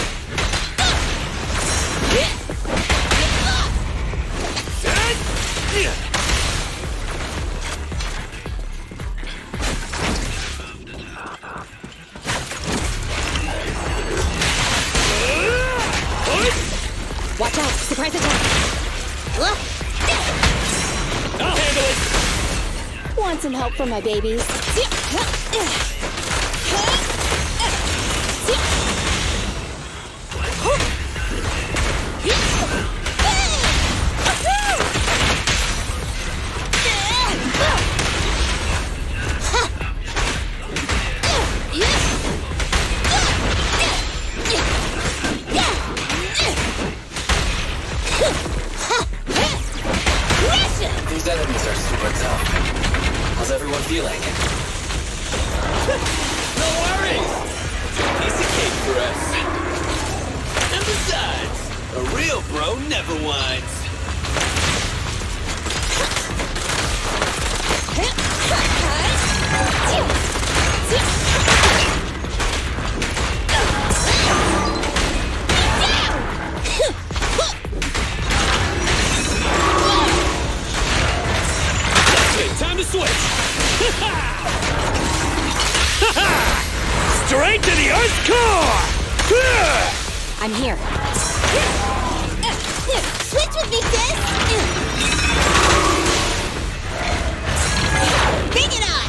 Watch out! Surprise attack! I'll handle it! Want some help from my babies? These enemies are super tough. How's everyone feeling? No worries! Piece of cake for us. And besides, a real bro never whines. Okay, time to switch! Straight to the Earth's core! I'm here. Switch with me, sis! Bring it on!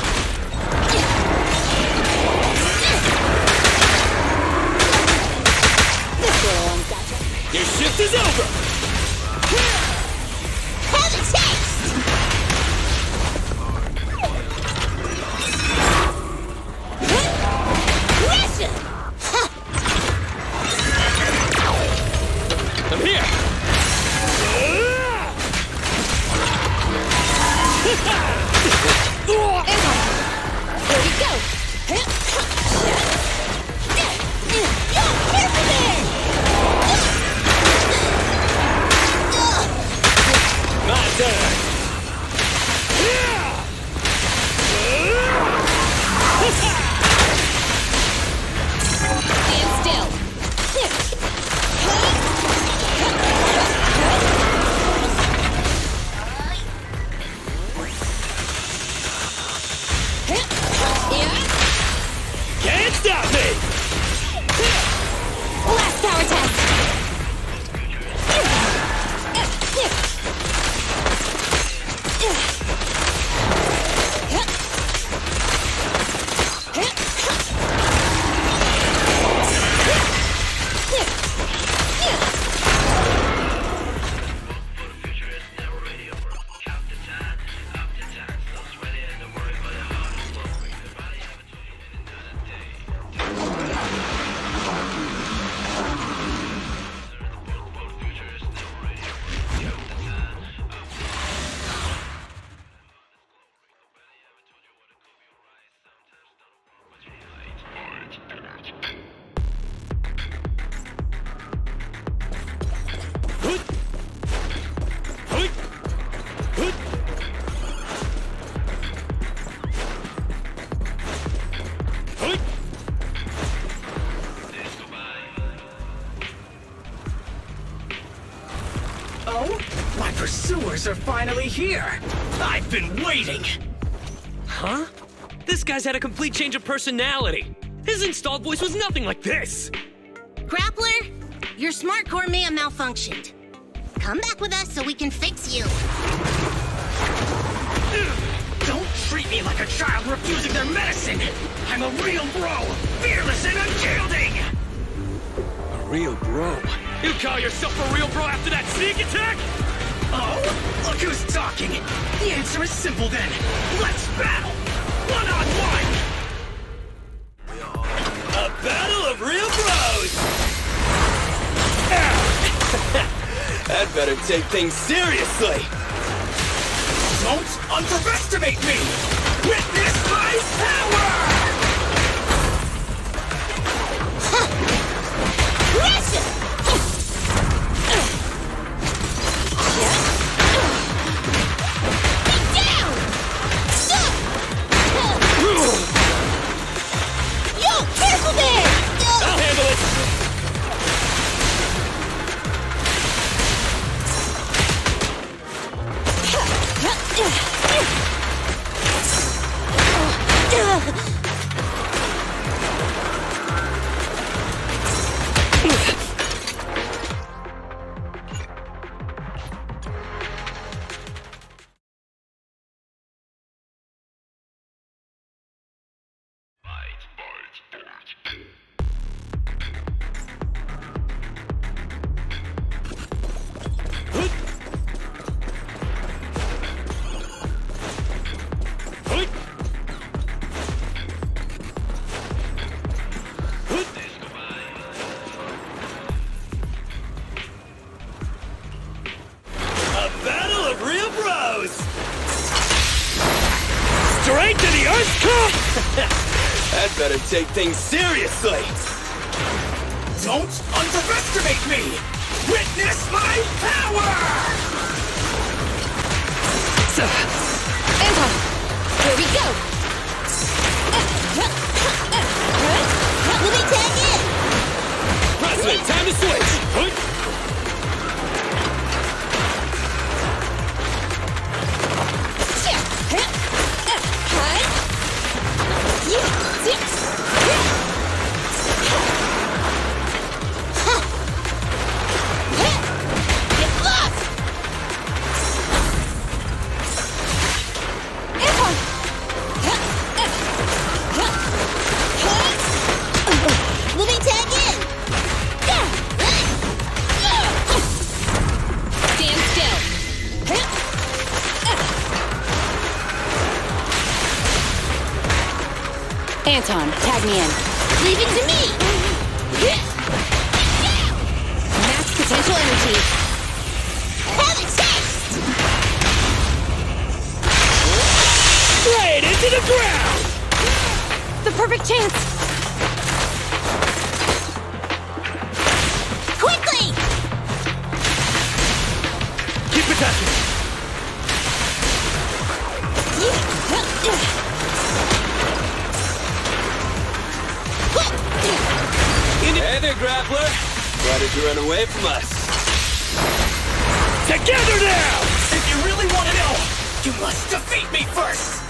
This little one's gotcha. Your shift is over! Have a taste! Russia! I'm here! Here we go! Careful there! My turn! Stand still! Can't stop me! Last power test! Oh, my pursuers are finally here! I've been waiting! Huh? This guy's had a complete change of personality! His installed voice was nothing like this! Grappler, your smart core may have malfunctioned. Come back with us so we can fix you. Don't treat me like a child refusing their medicine! I'm a real bro, fearless and unyielding! A real bro? You call yourself a real bro after that sneak attack? Oh? Look who's talking! The answer is simple then! Let's battle! One-on-one! A battle of real bros! That better take things seriously! Don't underestimate me! Witness my power! Straight to the earth cut! That better take things seriously! Don't underestimate me! Witness my power! Anton, here we go! Let me tag in! President, time to switch! Anton, tag me in. Leave it to me! Max potential energy. Have a taste! Straight into the ground! The perfect chance! Quickly! Keep attacking! Hey there, Grappler! Why did you run away from us? Together now! If you really want to know, you must defeat me first!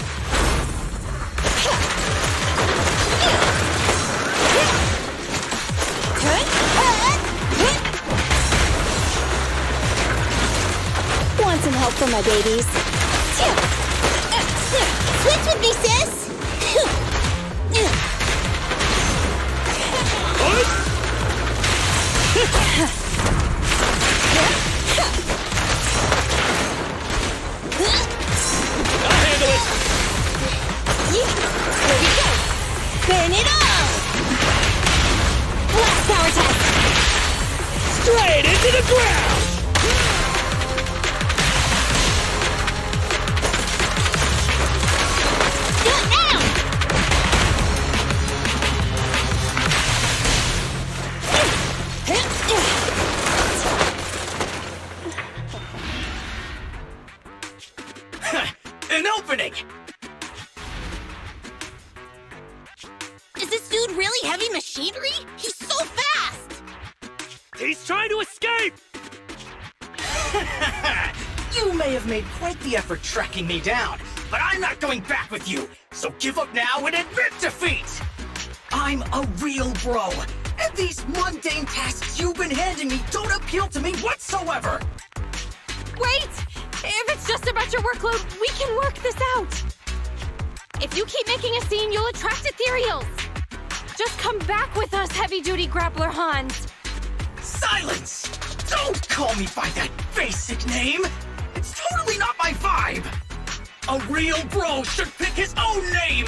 Want some help for my babies? Switch with me, sis! I'll handle it! Here we go! Burn it all! Blast power test! Straight into the ground! Do it now! An opening! Is this dude really heavy machinery? He's so fast! He's trying to escape! You may have made quite the effort tracking me down, but I'm not going back with you, so give up now and admit defeat! I'm a real bro, and these mundane tasks you've been handing me don't appeal to me whatsoever! Wait! If it's just about your workload, we can work this out! If you keep making a scene, you'll attract ethereals! Just come back with us, heavy-duty grappler Hans! Silence! Don't call me by that basic name! It's totally not my vibe! A real bro should pick his own name!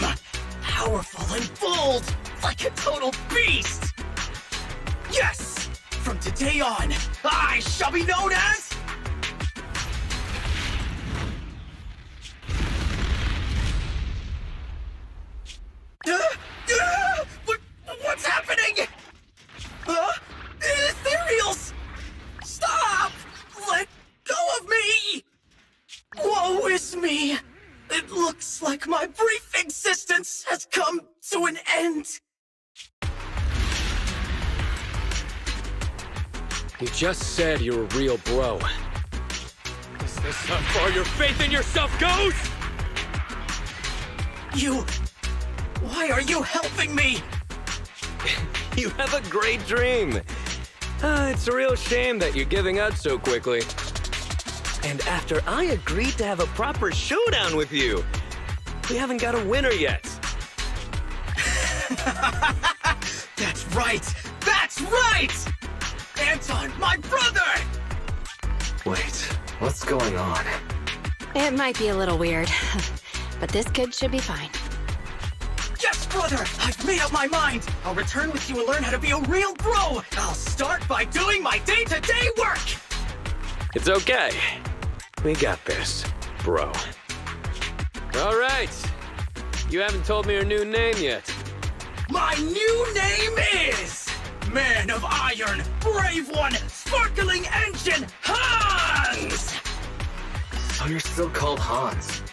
Powerful and bold, like a total beast! Yes! From today on, I shall be known as... What's happening? Ethereals! Stop! Let go of me! Woe is me! It looks like my brief existence has come to an end. You just said you're a real bro. Is this how far your faith in yourself goes? Why are you helping me? You have a great dream. It's a real shame that you're giving up so quickly. And after I agreed to have a proper showdown with you, we haven't got a winner yet. That's right! That's right! Anton, my brother! Wait, what's going on? It might be a little weird, but this kid should be fine. Yes, brother! I've made up my mind! I'll return with you and learn how to be a real bro! I'll start by doing my day-to-day work! It's okay. We got this, bro. All right. You haven't told me your new name yet. My new name is... Man of Iron, Brave One, Sparkling Engine, Hans! So you're still called Hans.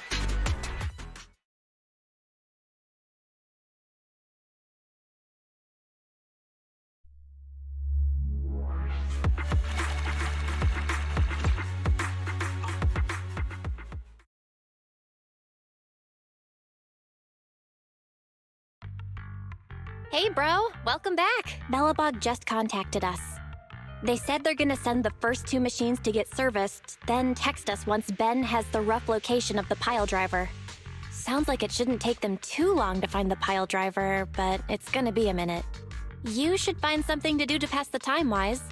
Hey, bro. Welcome back. Belabog just contacted us. They said they're gonna send the first 2 machines to get serviced, then text us once Ben has the rough location of the pile driver. Sounds like it shouldn't take them too long to find the pile driver, but it's gonna be a minute. You should find something to do to pass the time, Wise.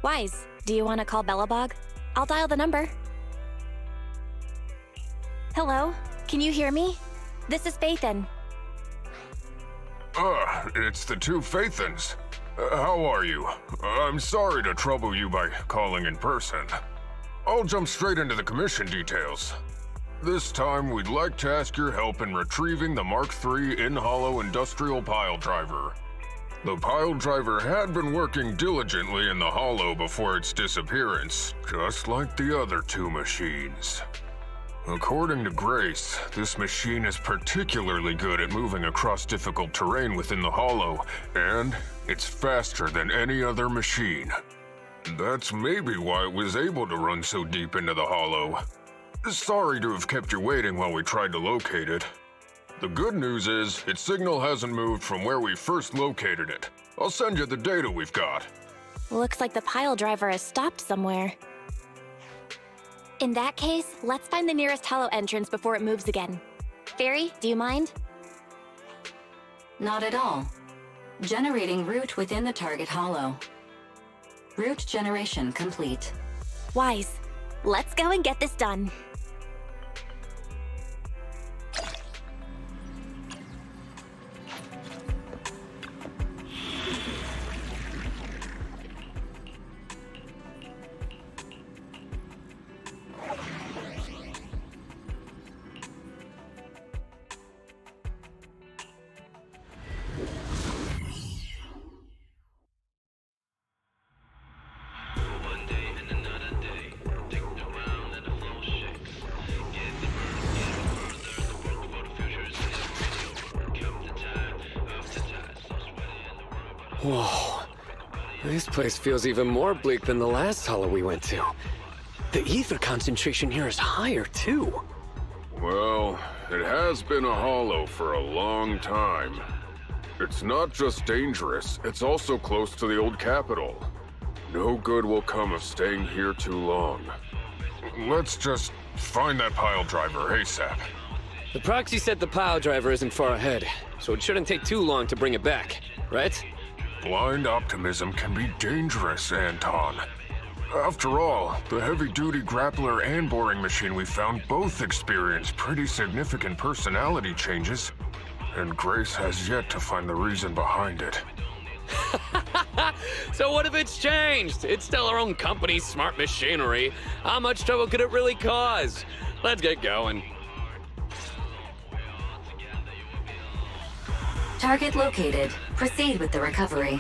Wise, do you want to call Belabog? I'll dial the number. Hello? Can you hear me? This is Faithin. It's the 2 Faithins. How are you? I'm sorry to trouble you by calling in person. I'll jump straight into the commission details. This time, we'd like to ask your help in retrieving the Mark III in-hollow industrial pile driver. The pile driver had been working diligently in the hollow before its disappearance, just like the other 2 machines. According to Grace, this machine is particularly good at moving across difficult terrain within the hollow, and it's faster than any other machine. That's maybe why it was able to run so deep into the hollow. Sorry to have kept you waiting while we tried to locate it. The good news is, its signal hasn't moved from where we first located it. I'll send you the data we've got. Looks like the pile driver has stopped somewhere. In that case, let's find the nearest hollow entrance before it moves again. Fairy, do you mind? Not at all. Generating route within the target hollow. Route generation complete. Wise. Let's go and get this done. Whoa. This place feels even more bleak than the last hollow we went to. The ether concentration here is higher, too. Well, it has been a hollow for a long time. It's not just dangerous, it's also close to the old capital. No good will come of staying here too long. Let's just find that pile driver ASAP. The proxy said the pile driver isn't far ahead, so it shouldn't take too long to bring it back, right? Blind optimism can be dangerous, Anton. After all, the heavy-duty grappler and boring machine we found both experienced pretty significant personality changes, and Grace has yet to find the reason behind it. So what if it's changed? It's still our own company's smart machinery. How much trouble could it really cause? Let's get going. Target located. Proceed with the recovery.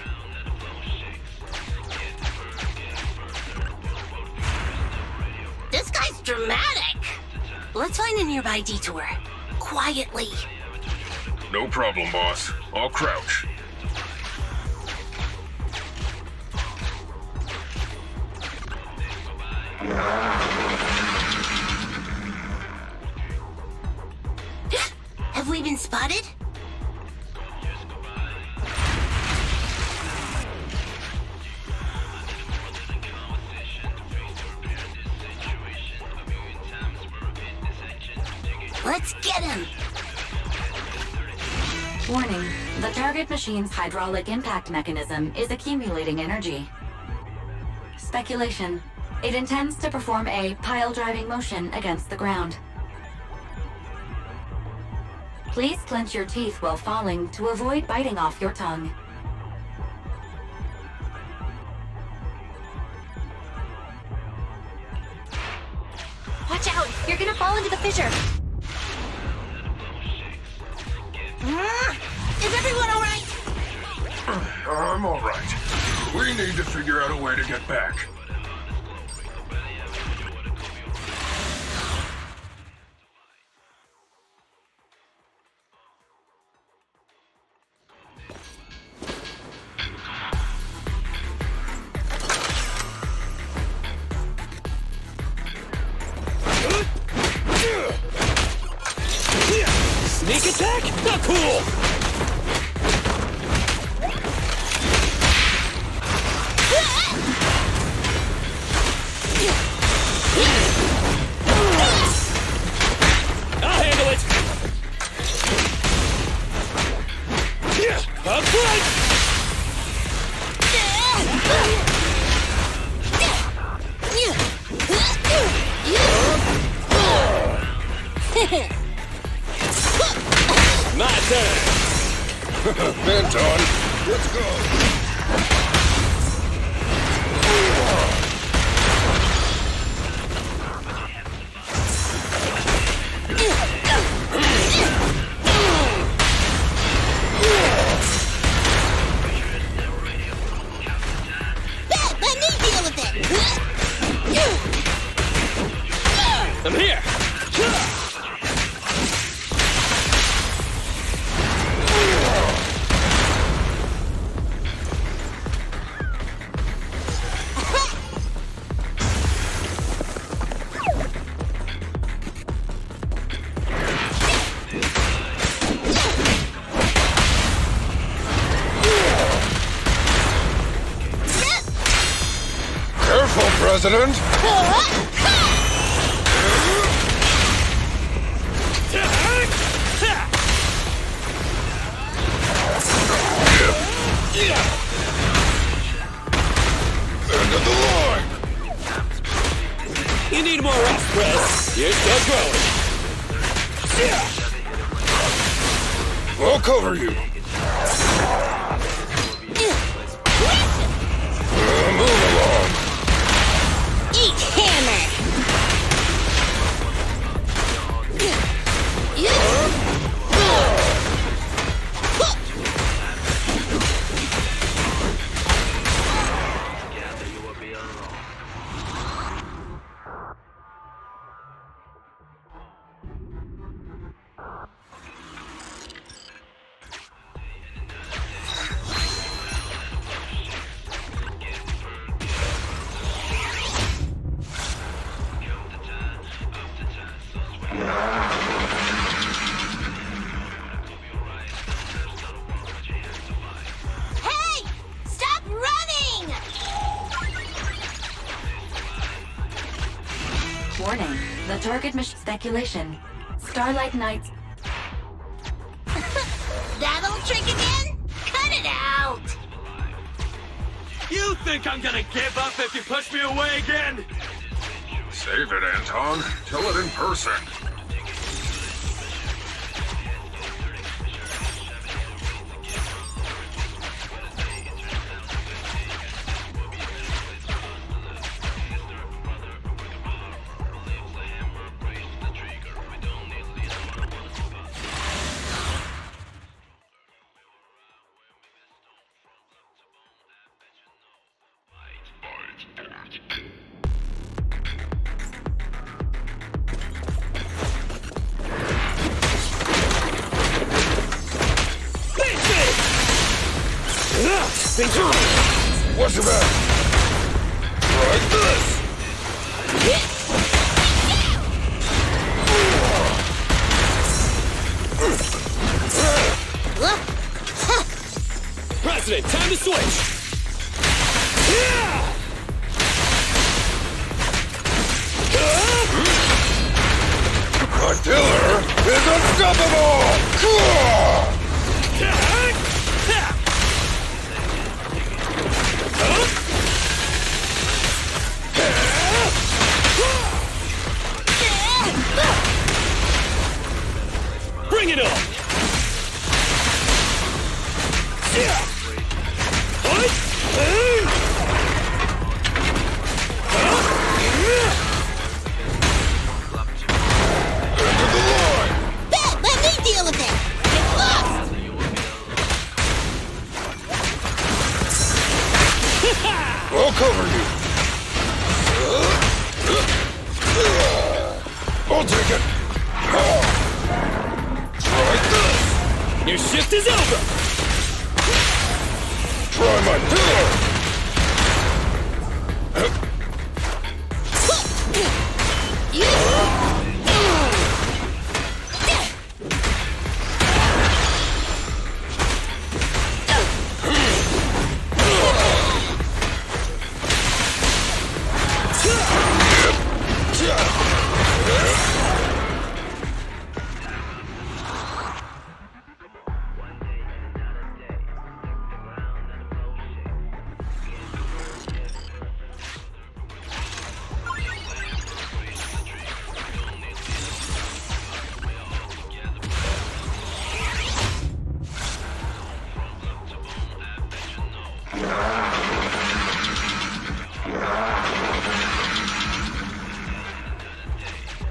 This guy's dramatic. Let's find a nearby detour. Quietly. No problem, boss. I'll crouch. Have we been spotted? Let's get him! Warning, the target machine's hydraulic impact mechanism is accumulating energy. Speculation. It intends to perform a pile-driving motion against the ground. Please clench your teeth while falling to avoid biting off your tongue. Watch out! You're gonna fall into the fissure! Is everyone all right? I'm all right. We need to figure out a way to get back. Sneak attack? Not cool! I'll handle it! Up front! My turn! Anton, let's go! Let me deal with it! I'm here! Careful, President! need more rest, Chris. You're still growing. I'll cover you. Move along. Eat hammer! Hey! Stop running! Warning, the target mission speculation. Starlight Knights. That old trick again? Cut it out! You think I'm gonna give up if you push me away again? Save it, Anton. Tell it in person. What's your back? Like this! President, time to switch! My killer is unstoppable! Bring it on! Bet, let me deal with it! Get lost! I'll cover you! I'll take it! Like this! Your shift is over! Try my pillar!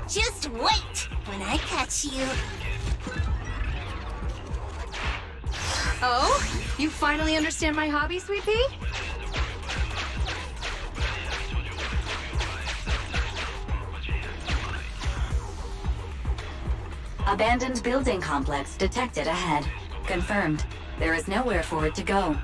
Just wait when I catch you. Oh? You finally understand my hobby, Sweet Pea? Abandoned building complex detected ahead. Confirmed. There is nowhere for it to go.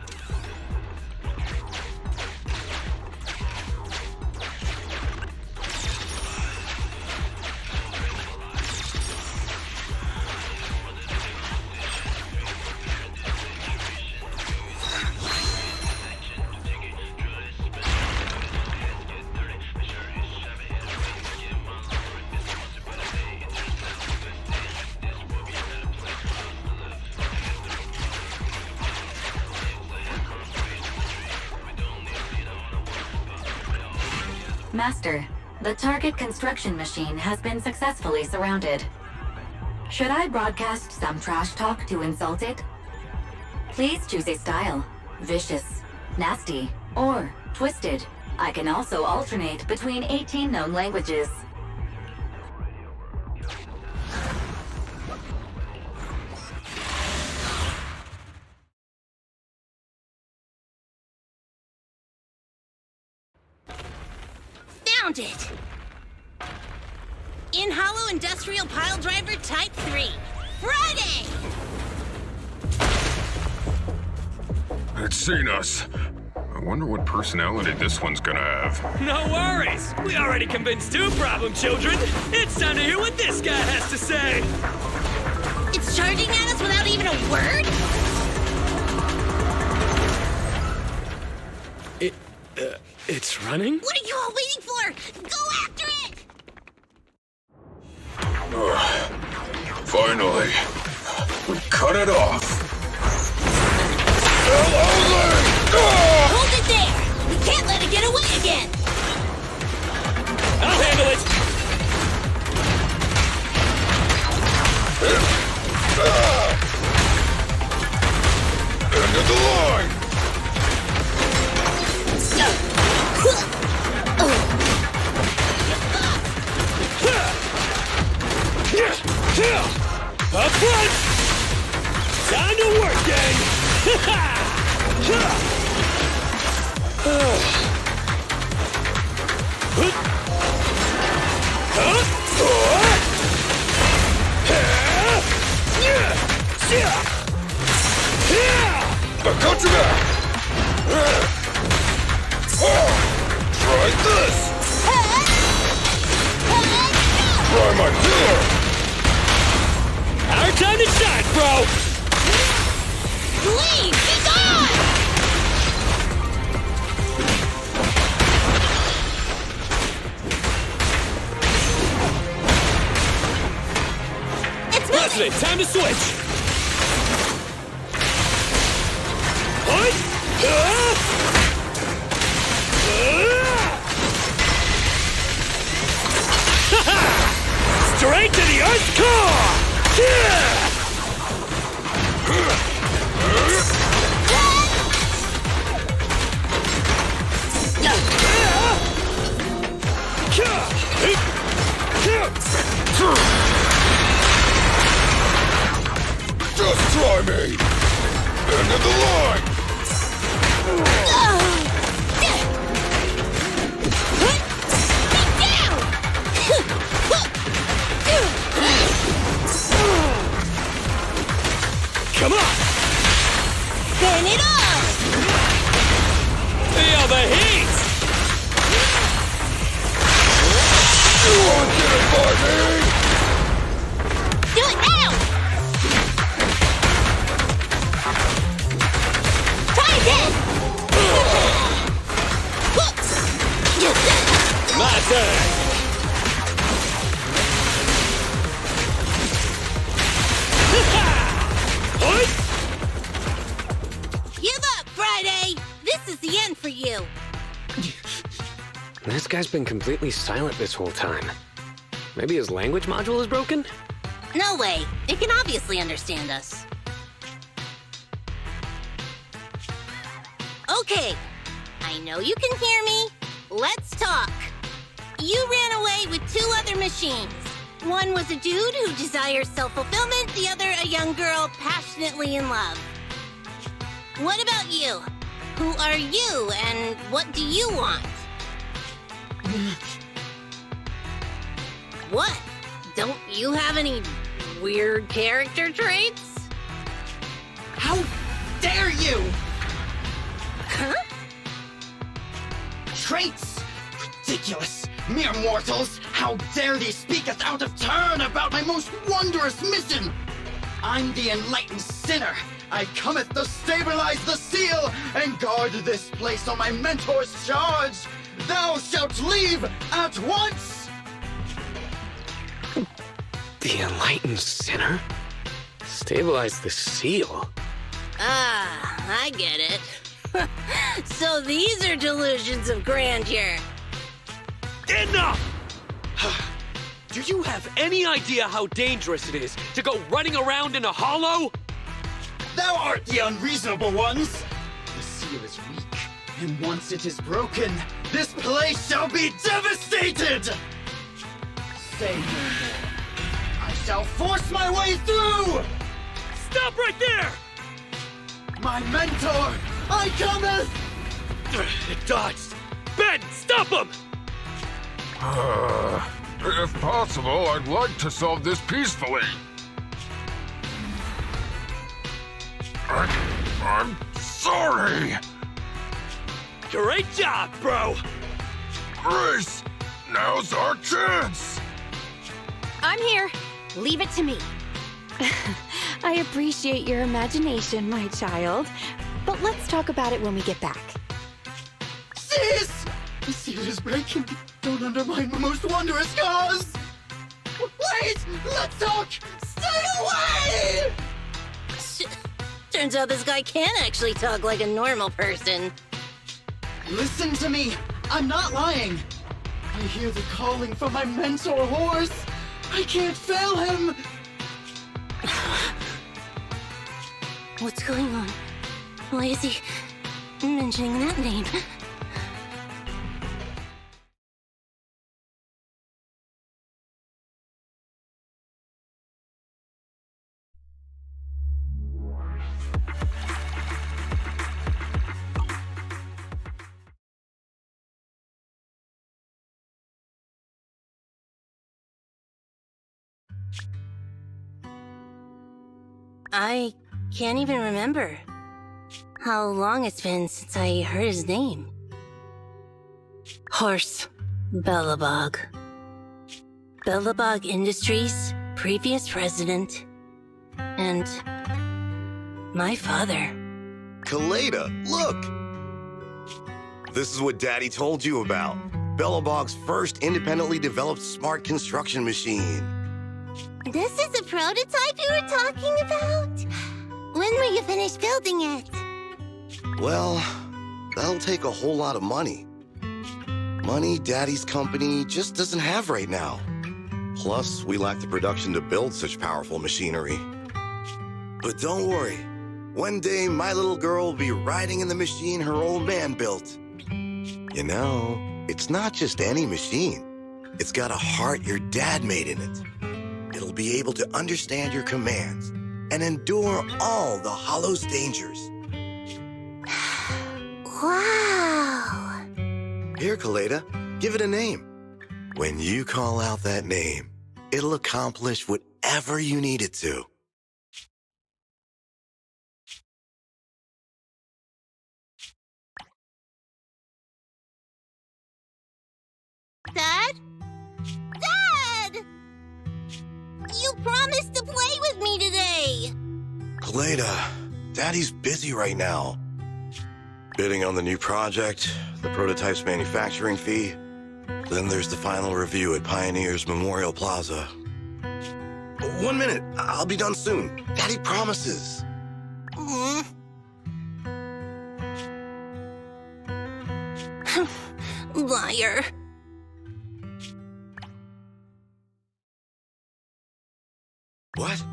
Master, The target construction machine has been successfully surrounded. Should I broadcast some trash talk to insult it? Please choose a style. Vicious, nasty, or twisted. I can also alternate between 18 known languages. Found it! In Hollow Industrial Pile Driver Type 3. Friday! It's seen us. I wonder what personality this one's gonna have. No worries! We already convinced two problem children! It's time to hear what this guy has to say! It's charging at us without even a word? It's running? What are you all waiting for? Go after it! Finally, we cut it off. Hold it there! We can't let it get away again! I'll handle it! End of the line! Up front! Time to work, gang! I got your back! Try this! Try my killer! Our time to shine, bro! Please, be gone! It's That's it, time to switch! Straight to the Earth's core! Just try me! End of the line! Come on! Burn it off! Feel the heat! You won't get it by me! Do it now! Try again! My turn! Give up, Friday! This is the end for you! This guy's been completely silent this whole time. Maybe his language module is broken? No way. It can obviously understand us. Okay. I know you can hear me. Let's talk. You ran away with two other machines. One was a dude who desires self-fulfillment, the other a young girl passionately in love. What about you? Who are you, and what do you want? What? Don't you have any weird character traits? How dare you! Huh? Traits? Ridiculous! Mere mortals! How dare thee speaketh out of turn about my most wondrous mission! I'm the enlightened sinner. I cometh to stabilize the seal and guard this place on my mentor's charge. Thou shalt leave at once! The enlightened sinner? Stabilize the seal? Ah, I get it. So these are delusions of grandeur. Enough! Do you have any idea how dangerous it is to go running around in a hollow? Thou art the unreasonable ones! The seal is weak, and once it is broken, this place shall be devastated! Say no more. I shall force my way through! Stop right there! My mentor, I cometh! It dodged! Ben, stop him! If possible, I'd like to solve this peacefully. I'm sorry! Great job, bro! Grace, now's our chance! I'm here. Leave it to me. I appreciate your imagination, my child. But let's talk about it when we get back. Cease! The seal is breaking. Don't undermine my most wondrous cause! Wait! Let's talk! Stay away! Turns out this guy can actually talk like a normal person. Listen to me! I'm not lying! I hear the calling from my mentor horse! I can't fail him! What's going on? Why is he mentioning that name? I can't even remember how long it's been since I heard his name. Horse Belabog. Belabog Industries, previous president, and my father. Kaleda, look! This is what Daddy told you about. Belabog's first independently developed smart construction machine. This is the prototype you were talking about? When will you finish building it? Well, that'll take a whole lot of money. Money Daddy's company just doesn't have right now. Plus, we lack the production to build such powerful machinery. But don't worry. One day, my little girl will be riding in the machine her old man built. You know, it's not just any machine. It's got a heart your dad made in it. It'll be able to understand your commands and endure all the Hollow's dangers. Wow! Here, Kaleda, give it a name. When you call out that name, it'll accomplish whatever you need it to. Dad? Dad! You promised to play with me today! Kaleda, Daddy's busy right now. Bidding on the new project, the prototype's manufacturing fee. Then there's the final review at Pioneer's Memorial Plaza. 1 minute, I'll be done soon. Daddy promises. Liar. What?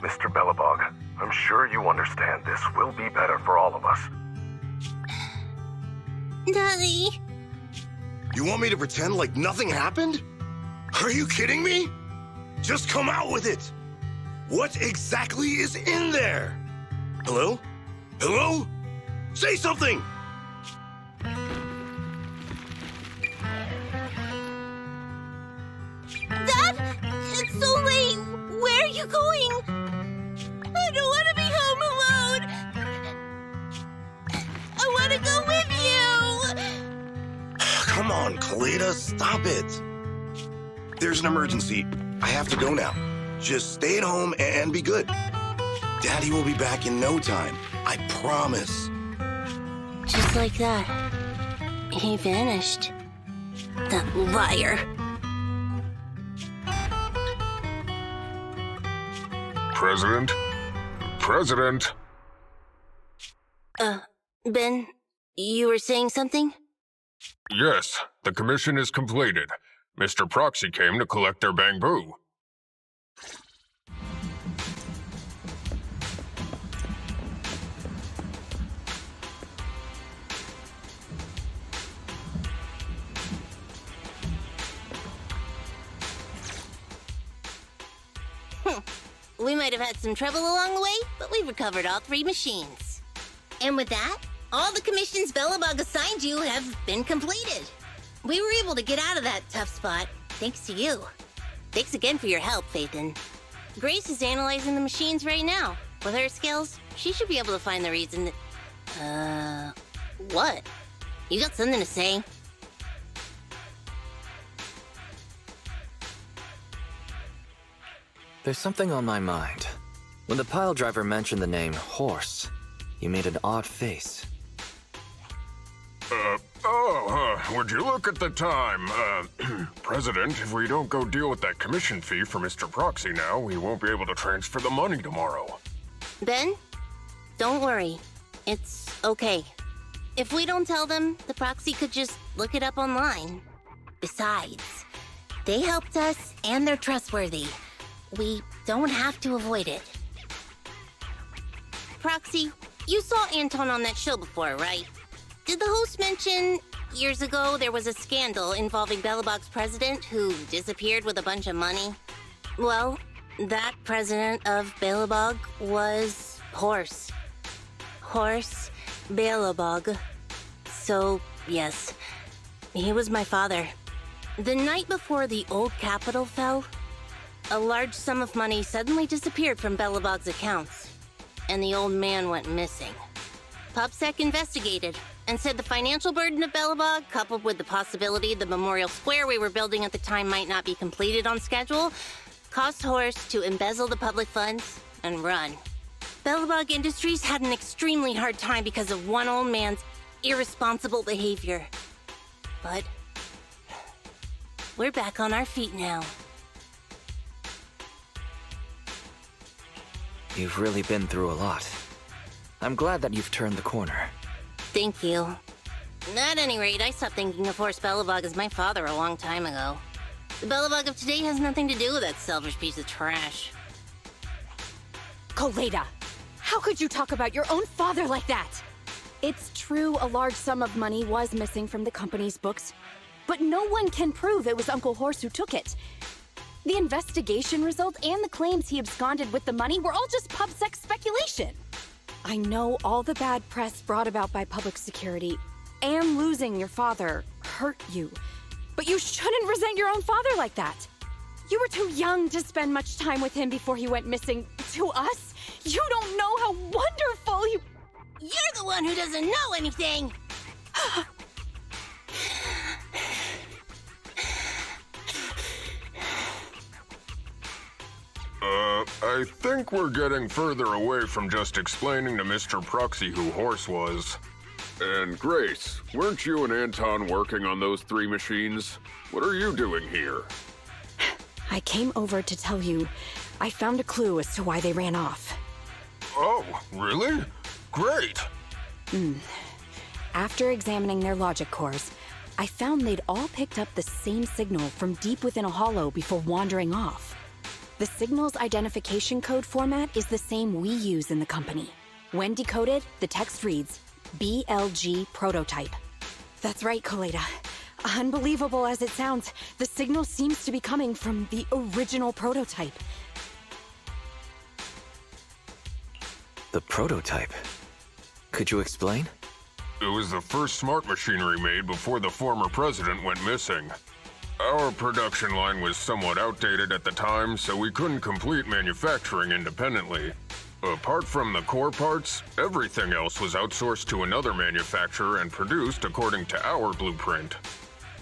Mr. Belabog, I'm sure you understand this will be better for all of us. Daddy? You want me to pretend like nothing happened? Are you kidding me? Just come out with it. What exactly is in there? Hello? Hello? Say something! Dad? It's so late! Where are you going? I don't want to be home alone! I want to go with you! Come on, Kaleda, stop it. There's an emergency. I have to go now. Just stay at home and be good. Daddy will be back in no time. I promise. Just like that, he vanished. That liar. President? President? Ben, you were saying something? Yes, the commission is completed. Mr. Proxy came to collect their bamboo. We might have had some trouble along the way, but we've recovered all 3 machines. And with that, all the commissions Belabog assigned you have been completed. We were able to get out of that tough spot, thanks to you. Thanks again for your help, Phaethon. Grace is analyzing the machines right now. With her skills, she should be able to find the reason that... what? You got something to say? There's something on my mind. When the pile driver mentioned the name Horse, you made an odd face. Would you look at the time? President, if we don't go deal with that commission fee for Mr. Proxy now, we won't be able to transfer the money tomorrow. Ben, don't worry. It's okay. If we don't tell them, the Proxy could just look it up online. Besides, they helped us and they're trustworthy. We don't have to avoid it. Proxy, you saw Anton on that show before, right? Did the host mention years ago there was a scandal involving Belabog's president who disappeared with a bunch of money? Well, that president of Belabog was Horse. Horse Belabog. So, yes, he was my father. The night before the old capital fell, a large sum of money suddenly disappeared from Belabog's accounts, and the old man went missing. PubSec investigated and said the financial burden of Belabog, coupled with the possibility the memorial square we were building at the time might not be completed on schedule, caused Horse to embezzle the public funds and run. Belabog Industries had an extremely hard time because of one old man's irresponsible behavior. But we're back on our feet now. You've really been through a lot. I'm glad that you've turned the corner. Thank you. At any rate, I stopped thinking of Horse Belabog as my father a long time ago. The Belabog of today has nothing to do with that selfish piece of trash. Koleda, how could you talk about your own father like that? It's true a large sum of money was missing from the company's books, but no one can prove it was Uncle Horse who took it. The investigation result and the claims he absconded with the money were all just PubSec speculation. I know all the bad press brought about by public security and losing your father hurt you, but you shouldn't resent your own father like that. You were too young to spend much time with him before he went missing. To us, you don't know how wonderful he... You're the one who doesn't know anything! I think we're getting further away from just explaining to Mr. Proxy who Horse was. And Grace, weren't you and Anton working on those 3 machines? What are you doing here? I came over to tell you I found a clue as to why they ran off. Oh, really? Great! After examining their logic cores, I found they'd all picked up the same signal from deep within a hollow before wandering off. The signal's identification code format is the same we use in the company. When decoded, the text reads, BLG prototype. That's right, Koleda. Unbelievable as it sounds, the signal seems to be coming from the original prototype. The prototype? Could you explain? It was the first smart machinery made before the former president went missing. Our production line was somewhat outdated at the time, so we couldn't complete manufacturing independently. Apart from the core parts, everything else was outsourced to another manufacturer and produced according to our blueprint.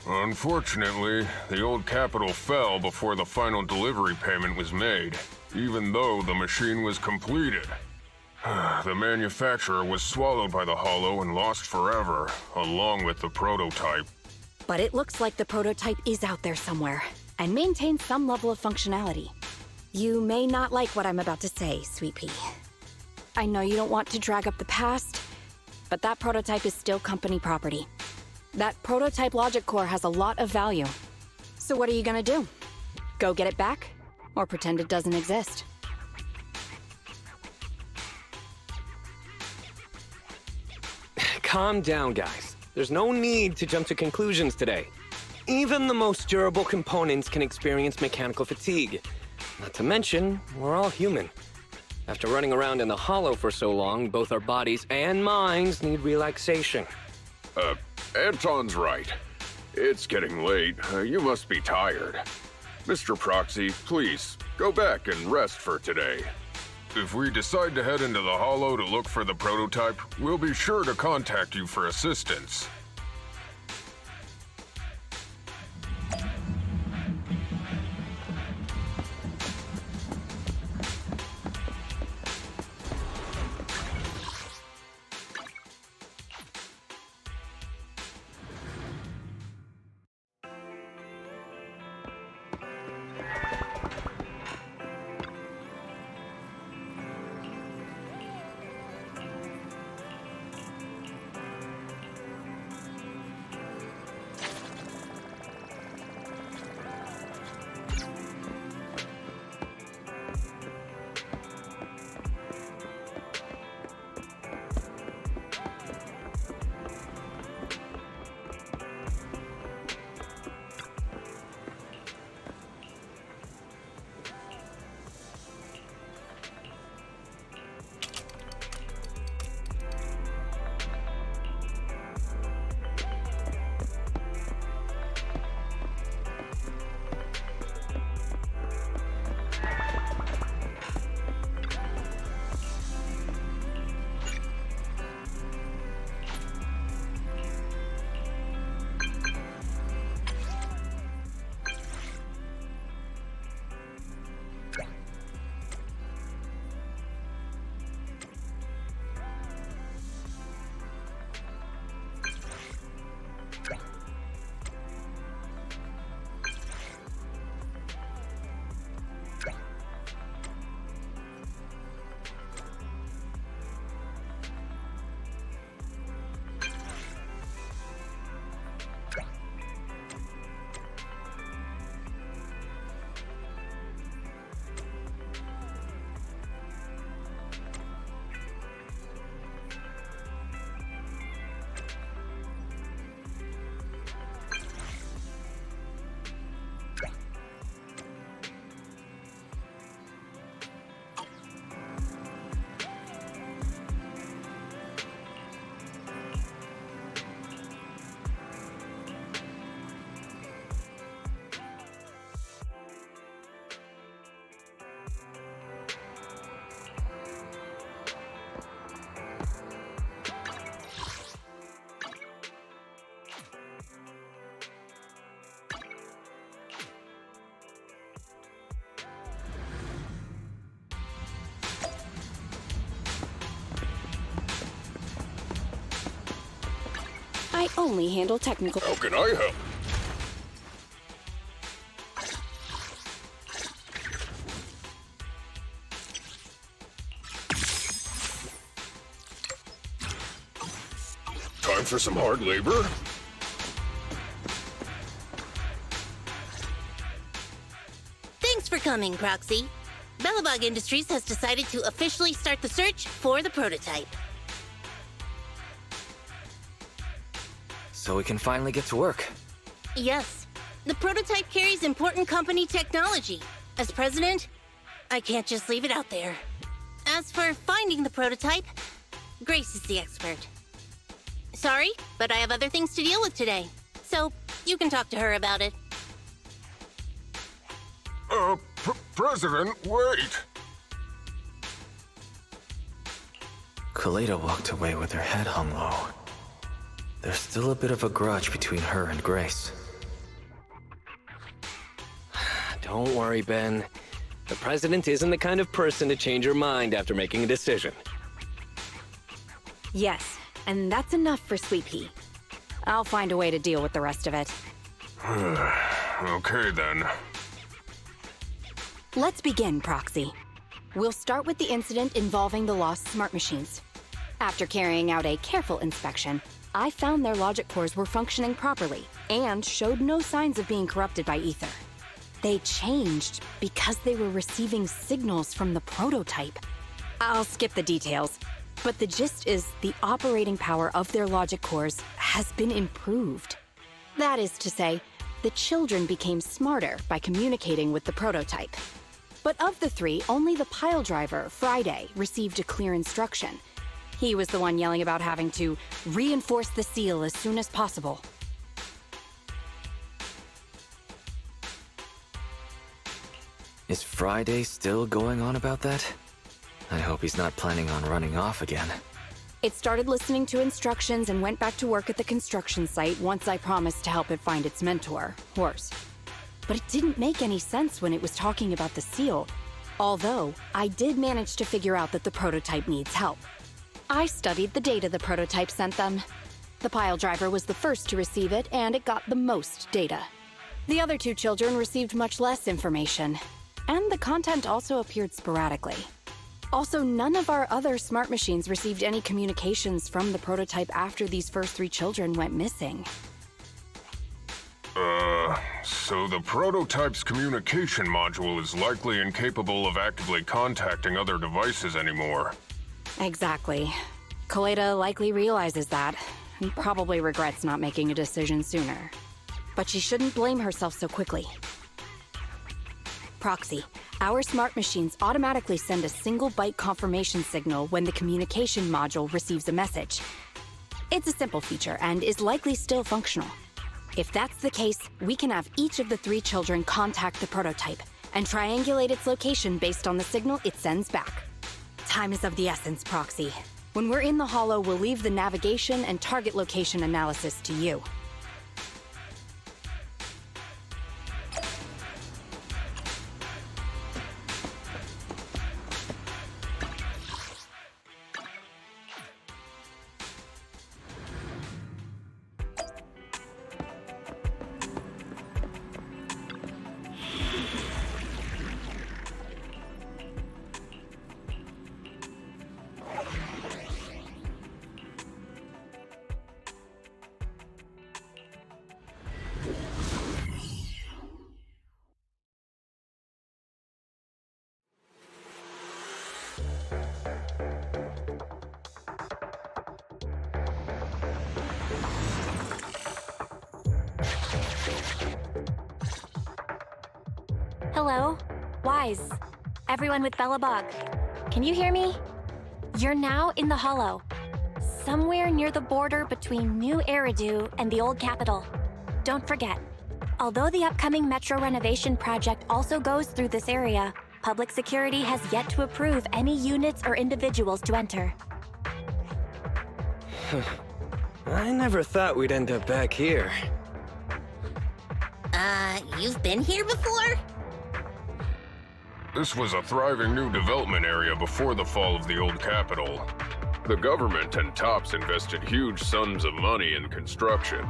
Unfortunately, the old capital fell before the final delivery payment was made, even though the machine was completed. The manufacturer was swallowed by the hollow and lost forever, along with the prototype. But it looks like the prototype is out there somewhere, and maintains some level of functionality. You may not like what I'm about to say, Sweet Pea. I know you don't want to drag up the past, but that prototype is still company property. That prototype logic core has a lot of value. So what are you gonna do? Go get it back? Or pretend it doesn't exist? Calm down, guys. There's no need to jump to conclusions today. Even the most durable components can experience mechanical fatigue. Not to mention, we're all human. After running around in the hollow for so long, both our bodies and minds need relaxation. Anton's right. It's getting late. You must be tired. Mr. Proxy, please, go back and rest for today. If we decide to head into the Hollow to look for the prototype, we'll be sure to contact you for assistance. I only handle technical. How can I help? Time for some hard labor? Thanks for coming, Proxy. Belabog Industries has decided to officially start the search for the prototype. So we can finally get to work. Yes, the prototype carries important company technology. As president, I can't just leave it out there. As for finding the prototype, Grace is the expert. Sorry, but I have other things to deal with today, so you can talk to her about it. President, wait! Kaleda walked away with her head hung low. There's still a bit of a grudge between her and Grace. Don't worry, Ben. The president isn't the kind of person to change her mind after making a decision. Yes, and that's enough for Sweet Pea. I'll find a way to deal with the rest of it. Okay, then. Let's begin, Proxy. We'll start with the incident involving the lost smart machines. After carrying out a careful inspection, I found their logic cores were functioning properly and showed no signs of being corrupted by ether. They changed because they were receiving signals from the prototype. I'll skip the details, but the gist is the operating power of their logic cores has been improved. That is to say, the children became smarter by communicating with the prototype. But of the three, only the pile driver, Friday, received a clear instruction. He was the one yelling about having to reinforce the seal as soon as possible. Is Friday still going on about that? I hope he's not planning on running off again. It started listening to instructions and went back to work at the construction site once I promised to help it find its mentor, Horse. But it didn't make any sense when it was talking about the seal, although I did manage to figure out that the prototype needs help. I studied the data the prototype sent them. The pile driver was the first to receive it, and it got the most data. The other two children received much less information, and the content also appeared sporadically. Also, none of our other smart machines received any communications from the prototype after these first three children went missing. So the prototype's communication module is likely incapable of actively contacting other devices anymore. Exactly. Kaleda likely realizes that, and probably regrets not making a decision sooner. But she shouldn't blame herself so quickly. Proxy, our smart machines automatically send a single byte confirmation signal when the communication module receives a message. It's a simple feature and is likely still functional. If that's the case, we can have each of the three children contact the prototype and triangulate its location based on the signal it sends back. Time is of the essence, Proxy. When we're in the Hollow, we'll leave the navigation and target location analysis to you. Hello? Wise. Everyone with Belabog. Can you hear me? You're now in the Hollow. Somewhere near the border between New Eridu and the Old Capital. Don't forget, although the upcoming metro renovation project also goes through this area, public security has yet to approve any units or individuals to enter. I never thought we'd end up back here. You've been here before? This was a thriving new development area before the fall of the old capital. The government and TOPS invested huge sums of money in construction.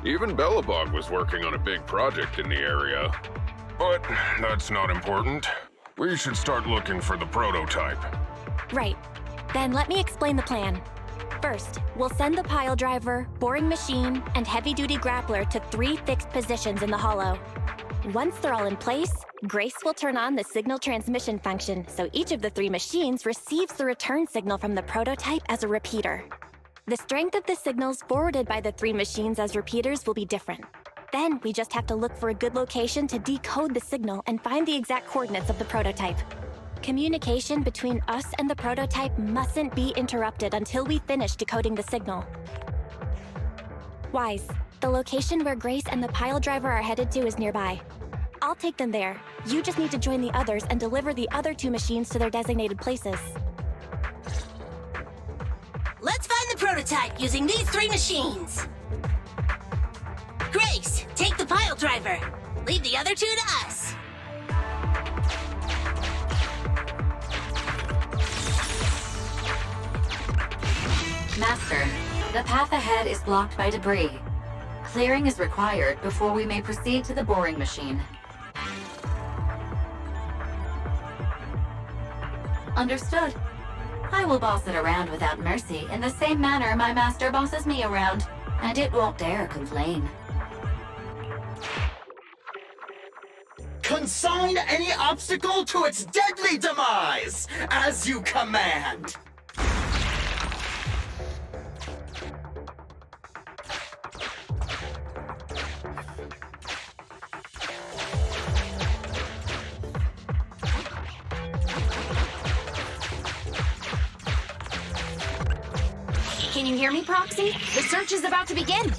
Even Belabog was working on a big project in the area. But that's not important. We should start looking for the prototype. Right. Then let me explain the plan. First, we'll send the pile driver, boring machine, and heavy-duty grappler to 3 fixed positions in the Hollow. Once they're all in place, Grace will turn on the signal transmission function, so each of the 3 machines receives the return signal from the prototype as a repeater. The strength of the signals forwarded by the 3 machines as repeaters will be different. Then we just have to look for a good location to decode the signal and find the exact coordinates of the prototype. Communication between us and the prototype mustn't be interrupted until we finish decoding the signal. Wise, the location where Grace and the pile driver are headed to is nearby. I'll take them there. You just need to join the others and deliver the other 2 machines to their designated places. Let's find the prototype using these 3 machines. Grace, take the pile driver. Leave the other 2 to us. Master, the path ahead is blocked by debris. Clearing is required before we may proceed to the boring machine. Understood. I will boss it around without mercy in the same manner my master bosses me around, and it won't dare complain. Consign any obstacle to its deadly demise, as you command! Can you hear me, Proxy? The search is about to begin.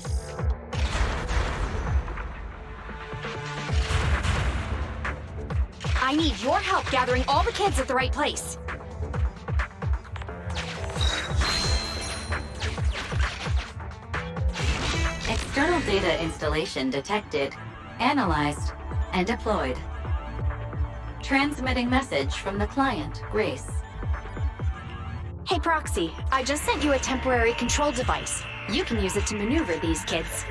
I need your help gathering all the kids at the right place. External data installation detected, analyzed, and deployed. Transmitting message from the client, Grace. Hey, Proxy, I just sent you a temporary control device. You can use it to maneuver these kids.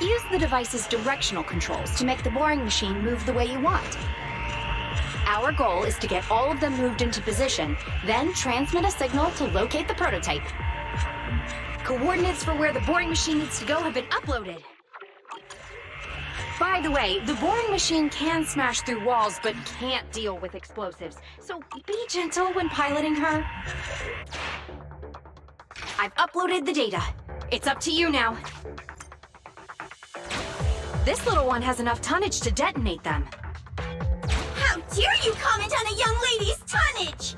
Use the device's directional controls to make the boring machine move the way you want. Our goal is to get all of them moved into position, then transmit a signal to locate the prototype. Coordinates for where the boring machine needs to go have been uploaded. By the way, the boring machine can smash through walls, but can't deal with explosives, so be gentle when piloting her. I've uploaded the data. It's up to you now. This little one has enough tonnage to detonate them. How dare you comment on a young lady's tonnage!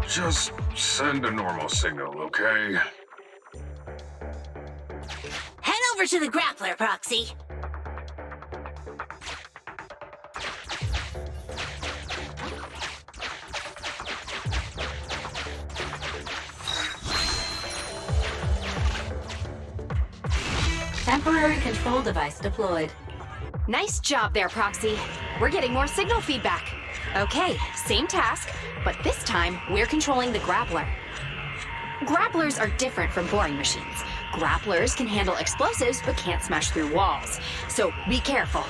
Just send a normal signal, okay? Head over to the grappler, Proxy. Temporary control device deployed. Nice job there, Proxy. We're getting more signal feedback. Okay, same task, but this time we're controlling the grappler. Grapplers are different from boring machines. Grapplers can handle explosives but can't smash through walls. So be careful.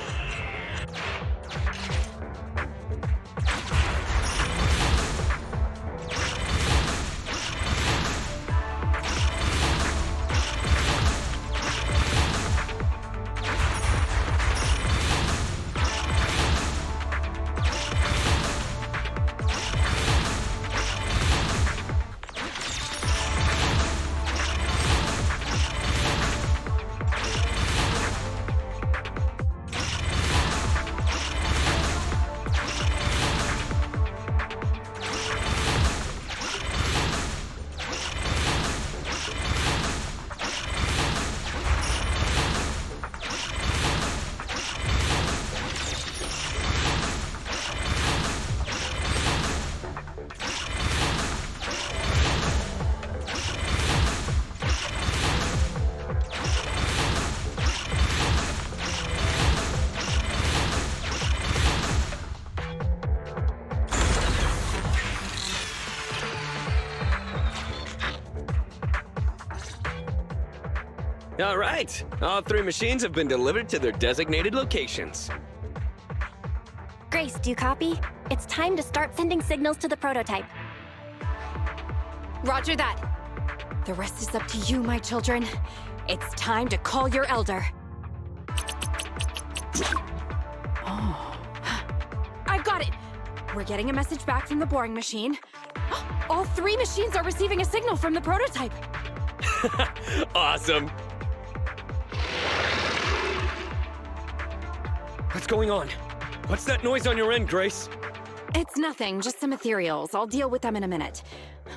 All right, all 3 machines have been delivered to their designated locations. Grace, do you copy? It's time to start sending signals to the prototype. Roger that. The rest is up to you, my children. It's time to call your elder. Oh. I've got it. We're getting a message back from the boring machine. All 3 machines are receiving a signal from the prototype. Awesome. What's going on? What's that noise on your end, Grace? It's nothing, just some ethereals. I'll deal with them in a minute.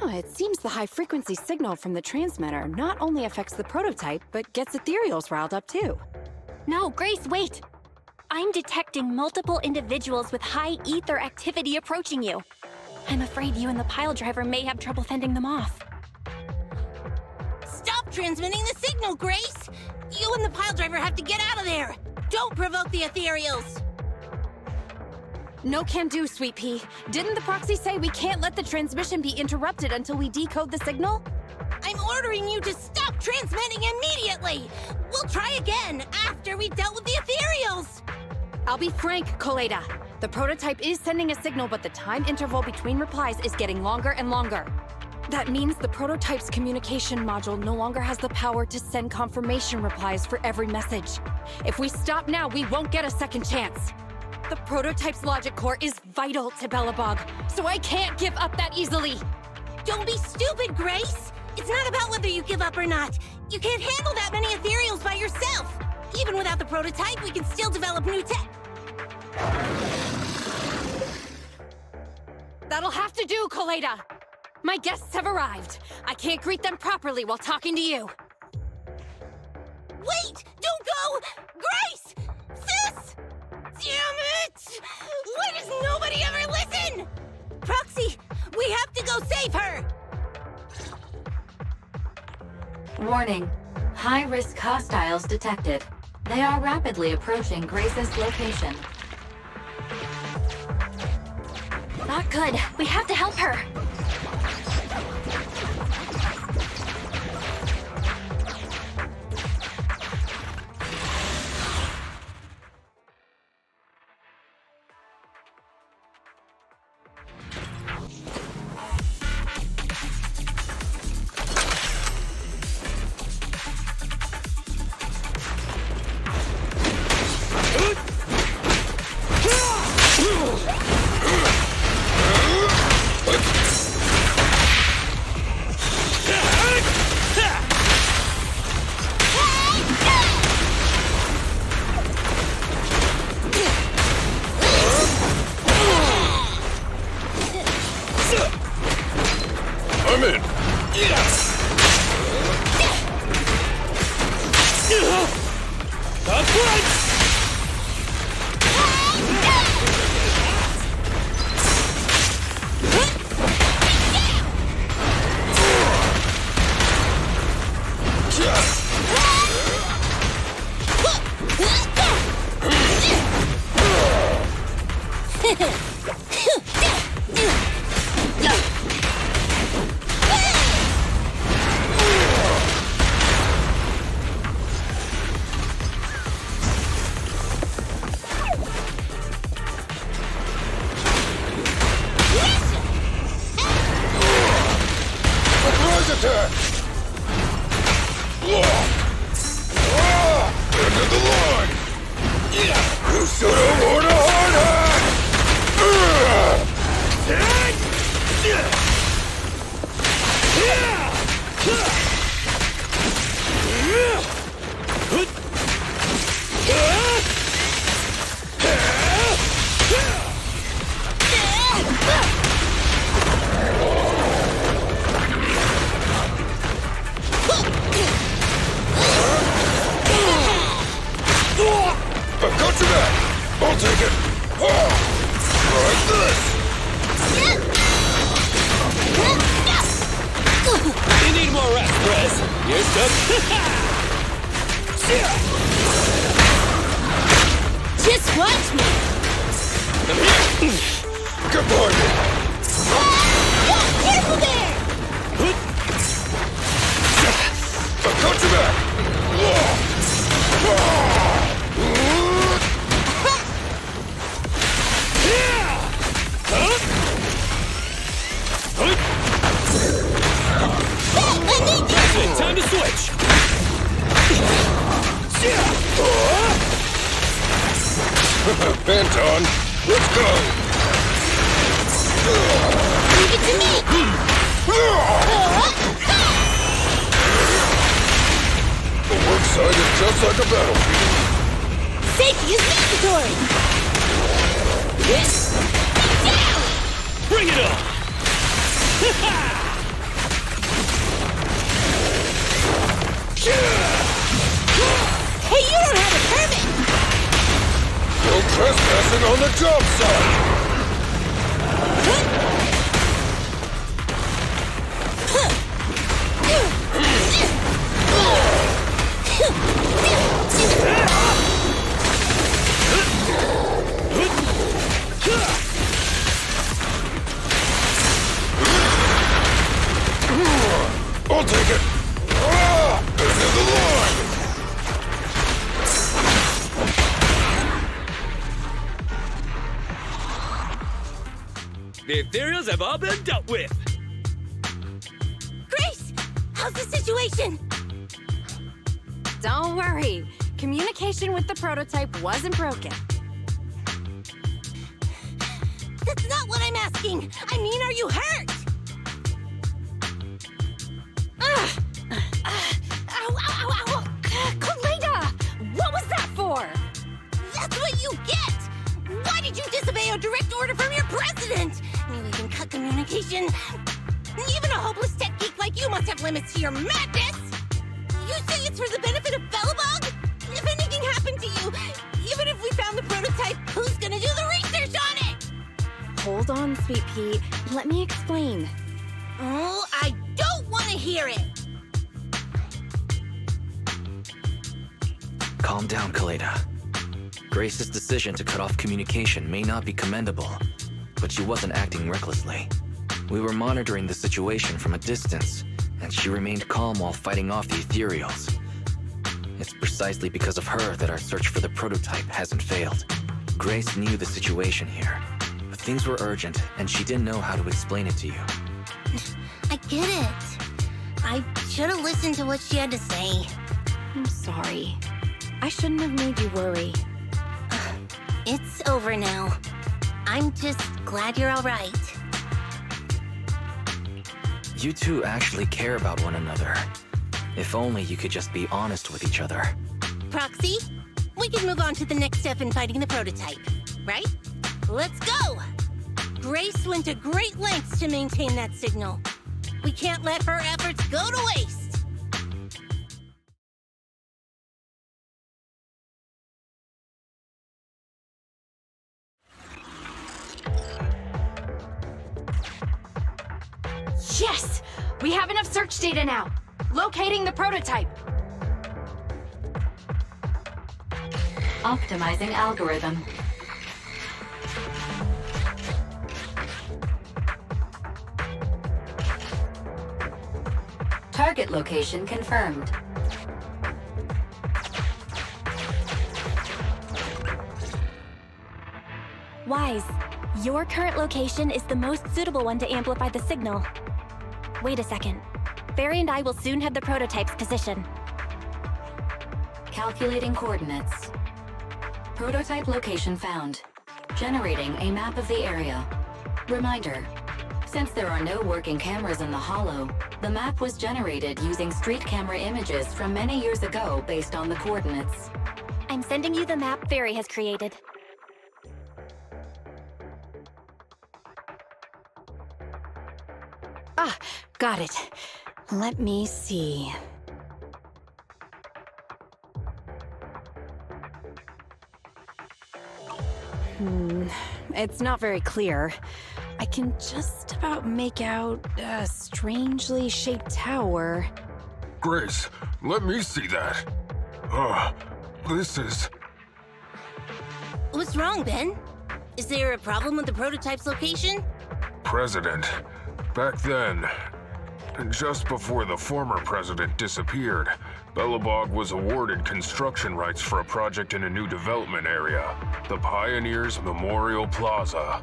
It seems the high-frequency signal from the transmitter not only affects the prototype, but gets ethereals riled up too. No, Grace, wait! I'm detecting multiple individuals with high ether activity approaching you. I'm afraid you and the pile driver may have trouble fending them off. Stop transmitting the signal, Grace! You and the pile driver have to get out of there! Don't provoke the ethereals! No can do, Sweet Pea. Didn't the proxy say we can't let the transmission be interrupted until we decode the signal? I'm ordering you to stop transmitting immediately! We'll try again after we've dealt with the ethereals! I'll be frank, Coleda. The prototype is sending a signal, but the time interval between replies is getting longer and longer. That means the prototype's communication module no longer has the power to send confirmation replies for every message. If we stop now, we won't get a second chance. The prototype's logic core is vital to Belabog, so I can't give up that easily. Don't be stupid, Grace! It's not about whether you give up or not. You can't handle that many ethereals by yourself. Even without the prototype, we can still develop new tech. That'll have to do, Coleda. My guests have arrived. I can't greet them properly while talking to you. Wait! Don't go! Grace! Sis! Damn it! Why does nobody ever listen? Proxy, we have to go save her! Warning. High-risk hostiles detected. They are rapidly approaching Grace's location. Not good. We have to help her. I'm in. Attack! End of the line! You should've worn a hard hat! I've got your back! I'll take it! Like this! You need more rest, Prez. Here's Just watch me! Come here! Goodbye! Careful there! I've got your back! That's it! Time to switch! Anton, let's go! Leave it to me! The work site is just like a battlefield. Safety is mandatory! Yes! Down! Bring it on! Hey, you don't have a permit! No trespassing on the job site! I'll take it! This is the line! The ethereals have all been dealt with! Grace! How's the situation? Don't worry. Communication with the prototype wasn't broken. That's not what I'm asking! I mean, are you hurt? Ow, ow, ow, ow! Kaleda! What was that for? That's what you get! Why did you disobey a direct order from your president? You even cut communication. Even a hopeless tech geek like you must have limits to your madness! You say it's for the benefit of belabog? If anything happened to you, even if we found the prototype, who's gonna do the research on it? Hold on, Sweet Pea. Let me explain. Oh, I don't want to hear it! Calm down, Kaleda. Grace's decision to cut off communication may not be commendable, but she wasn't acting recklessly. We were monitoring the situation from a distance, and she remained calm while fighting off the ethereals. It's precisely because of her that our search for the prototype hasn't failed. Grace knew the situation here, but things were urgent, and she didn't know how to explain it to you. I get it. I should have listened to what she had to say. I'm sorry. I shouldn't have made you worry. It's over now. I'm just glad you're all right. You two actually care about one another. If only you could just be honest with each other. Proxy, we can move on to the next step in fighting the prototype, right? Let's go! Grace went to great lengths to maintain that signal. We can't let her efforts go to waste. Yes! We have enough search data now. Locating the prototype. Optimizing algorithm. Target location confirmed. Wise, your current location is the most suitable one to amplify the signal. Wait a second. Barry and I will soon have the prototype's position. Calculating coordinates. Prototype location found. Generating a map of the area. Reminder. Since there are no working cameras in the hollow, the map was generated using street camera images from many years ago based on the coordinates. I'm sending you the map Barry has created. Ah, got it. Let me see. It's not very clear. I can just about make out a strangely shaped tower. Grace, let me see that. This is... What's wrong, Ben? Is there a problem with the prototype's location? President. Back then, just before the former president disappeared, Belabog was awarded construction rights for a project in a new development area, the Pioneers Memorial Plaza.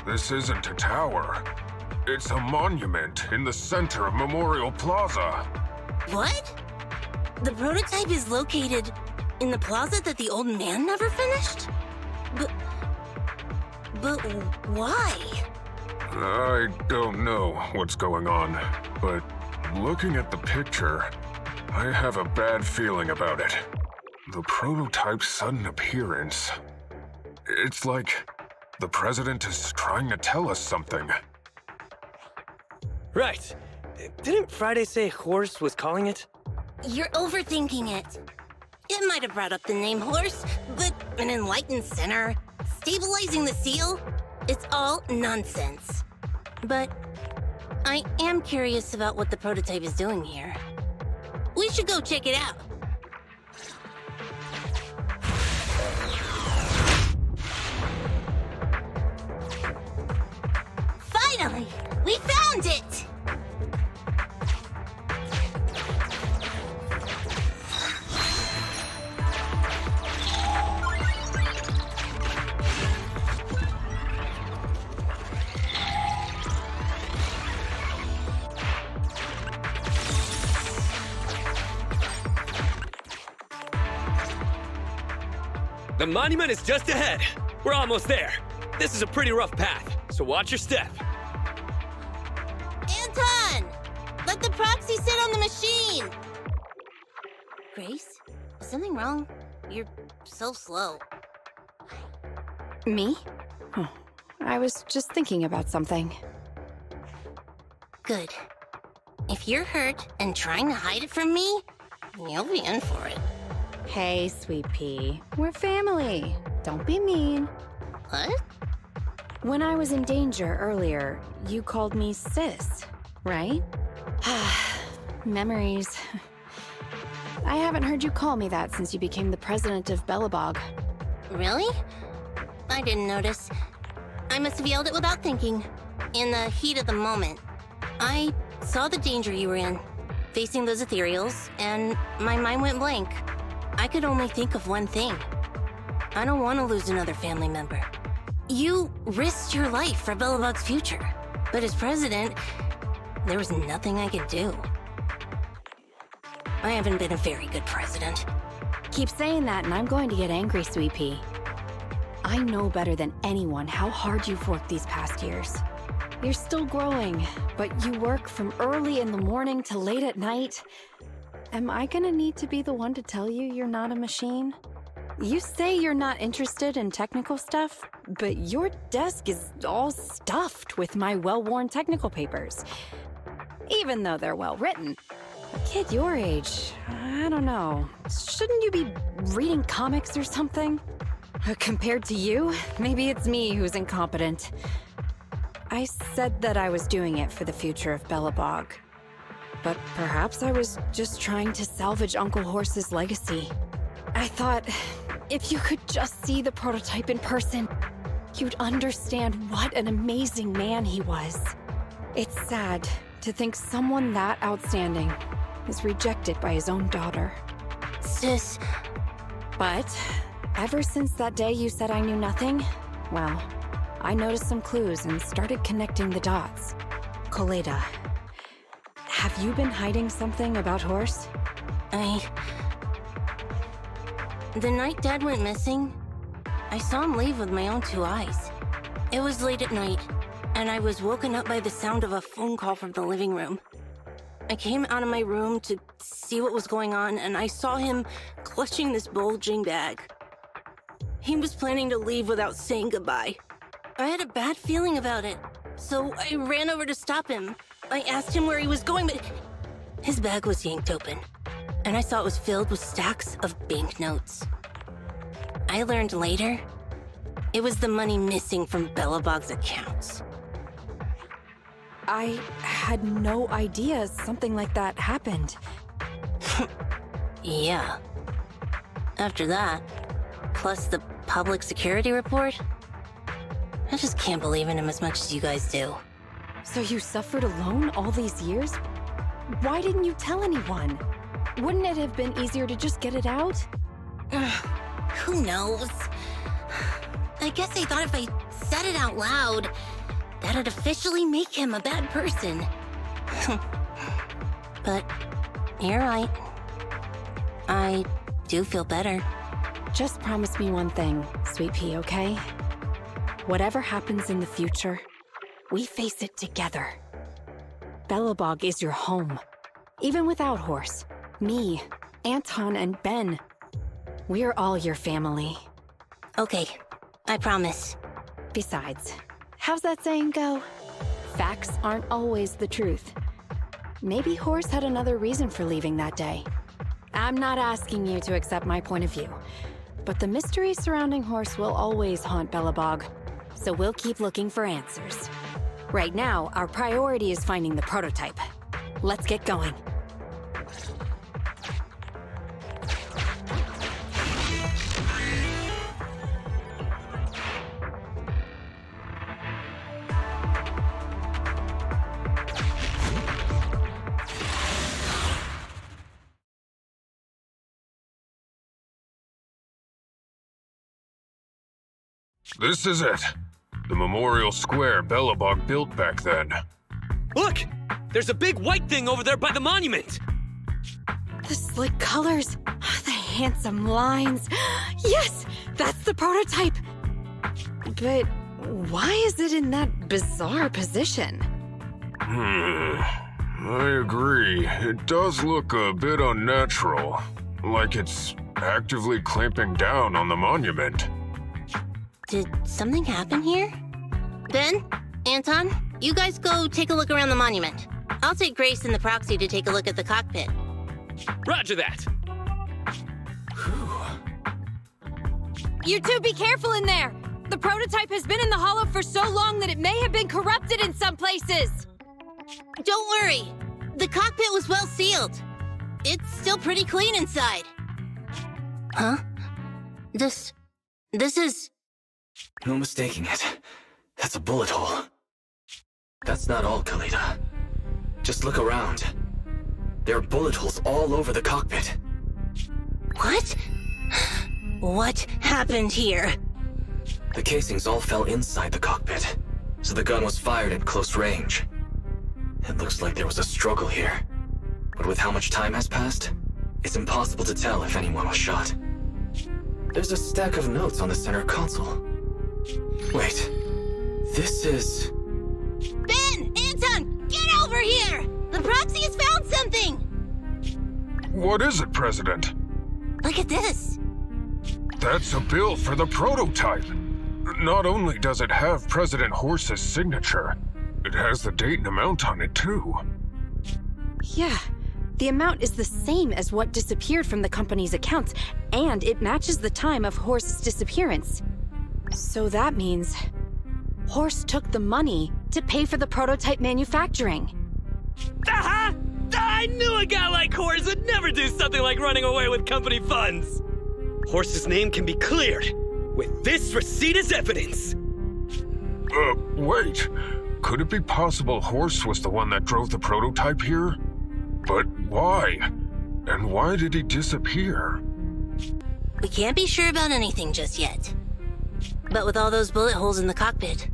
This isn't a tower. It's a monument in the center of Memorial Plaza. What? The prototype is located in the plaza that the old man never finished? But why? I don't know what's going on, but looking at the picture, I have a bad feeling about it. The prototype's sudden appearance. It's like The president is trying to tell us something. Right. Didn't Friday say Horse was calling it? You're overthinking it. It might have brought up the name Horse, but an enlightened center, stabilizing the seal, it's all nonsense. But I am curious about what the prototype is doing here. We should go check it out. Finally! We found it! The monument is just ahead. We're almost there. This is a pretty rough path, so watch your step. Anton! Let the proxy sit on the machine! Grace? Is something wrong? You're so slow. Me? Oh, I was just thinking about something. Good. If you're hurt and trying to hide it from me, you'll be in for it. Hey, Sweet Pea. We're family. Don't be mean. What? When I was in danger earlier, you called me sis, right? Memories. I haven't heard you call me that since you became the president of Belabog. Really? I didn't notice. I must have yelled it without thinking. In the heat of the moment. I saw the danger you were in, facing those ethereals, and my mind went blank. I could only think of one thing. I don't want to lose another family member. You risked your life for Belabog's future, but as president, there was nothing I could do. I haven't been a very good president. Keep saying that and I'm going to get angry, Sweet Pea. I know better than anyone how hard you've worked these past years. You're still growing, but you work from early in the morning to late at night. Am I gonna need to be the one to tell you you're not a machine? You say you're not interested in technical stuff, but your desk is all stuffed with my well-worn technical papers. Even though they're well-written. A kid your age, I don't know. Shouldn't you be reading comics or something? Compared to you, maybe it's me who's incompetent. I said that I was doing it for the future of Belabog. But perhaps I was just trying to salvage Uncle Horse's legacy. I thought, if you could just see the prototype in person, you'd understand what an amazing man he was. It's sad to think someone that outstanding is rejected by his own daughter. Sis. But ever since that day you said I knew nothing, well, I noticed some clues and started connecting the dots. Koleda, have you been hiding something about Horse? The night Dad went missing, I saw him leave with my own two eyes. It was late at night, and I was woken up by the sound of a phone call from the living room. I came out of my room to see what was going on, and I saw him clutching this bulging bag. He was planning to leave without saying goodbye. I had a bad feeling about it, so I ran over to stop him. I asked him where he was going, but his bag was yanked open, and I saw it was filled with stacks of banknotes. I learned later, it was the money missing from Belabog's accounts. I had no idea something like that happened. Yeah. After that, plus the public security report, I just can't believe in him as much as you guys do. So you suffered alone all these years? Why didn't you tell anyone? Wouldn't it have been easier to just get it out? Who knows? I guess I thought if I said it out loud, that'd officially make him a bad person. But you're right. I do feel better. Just promise me one thing, Sweet Pea, okay? Whatever happens in the future, we face it together. Belabog is your home. Even without Horse, me, Anton, and Ben, we're all your family. Okay, I promise. Besides, how's that saying go? Facts aren't always the truth. Maybe Horse had another reason for leaving that day. I'm not asking you to accept my point of view, but the mystery surrounding Horse will always haunt Belabog, so we'll keep looking for answers. Right now, our priority is finding the prototype. Let's get going. This is it. The memorial square Belabog built back then. Look! There's a big white thing over there by the monument! The slick colors, the handsome lines. Yes! That's the prototype! But why is it in that bizarre position? I agree. It does look a bit unnatural. Like it's actively clamping down on the monument. Did something happen here? Ben? Anton? You guys go take a look around the monument. I'll take Grace and the proxy to take a look at the cockpit. Roger that! You two be careful in there! The prototype has been in the hollow for so long that it may have been corrupted in some places! Don't worry! The cockpit was well sealed. It's still pretty clean inside. Huh? This is... No mistaking it. That's a bullet hole. That's not all, Kaleda. Just look around. There are bullet holes all over the cockpit. What? What happened here? The casings all fell inside the cockpit, so the gun was fired at close range. It looks like there was a struggle here, but with how much time has passed, it's impossible to tell if anyone was shot. There's a stack of notes on the center console. Wait, this is... Ben! Anton! Get over here! The proxy has found something! What is it, President? Look at this! That's a bill for the prototype. Not only does it have President Horse's signature, it has the date and amount on it, too. Yeah, the amount is the same as what disappeared from the company's accounts, and it matches the time of Horse's disappearance. So that means Horse took the money to pay for the prototype manufacturing. Aha! I knew a guy like Horse would never do something like running away with company funds! Horse's name can be cleared with this receipt as evidence. Wait. Could it be possible Horse was the one that drove the prototype here? But why? And why did he disappear? We can't be sure about anything just yet. But with all those bullet holes in the cockpit,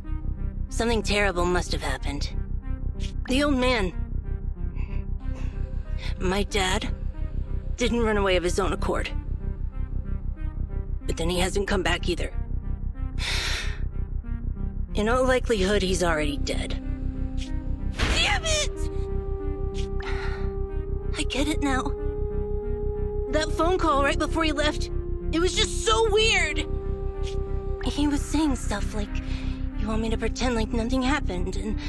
something terrible must have happened. The old man, my dad, didn't run away of his own accord. But then he hasn't come back either. In all likelihood, he's already dead. Damn it! I get it now. That phone call right before he left, it was just so weird. He was saying stuff like, you want me to pretend like nothing happened, and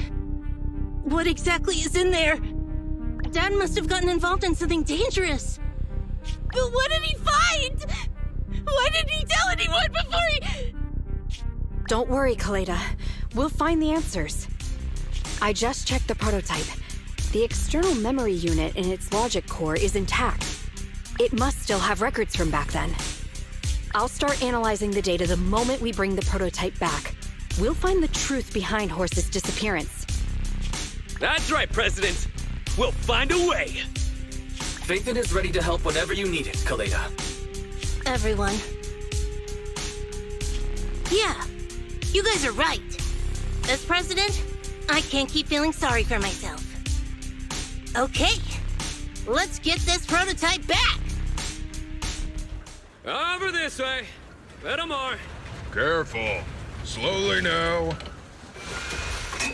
what exactly is in there? Dad must have gotten involved in something dangerous. But what did he find? Why didn't he tell anyone before he... Don't worry, Kaleda. We'll find the answers. I just checked the prototype. The external memory unit in its logic core is intact. It must still have records from back then. I'll start analyzing the data the moment we bring the prototype back. We'll find the truth behind Horse's disappearance. That's right, President. We'll find a way. Phaethon is ready to help whenever you need it, Kaleda. Everyone. Yeah, you guys are right. As president, I can't keep feeling sorry for myself. Okay, let's get this prototype back! Over this way. Little more. Careful. Slowly now.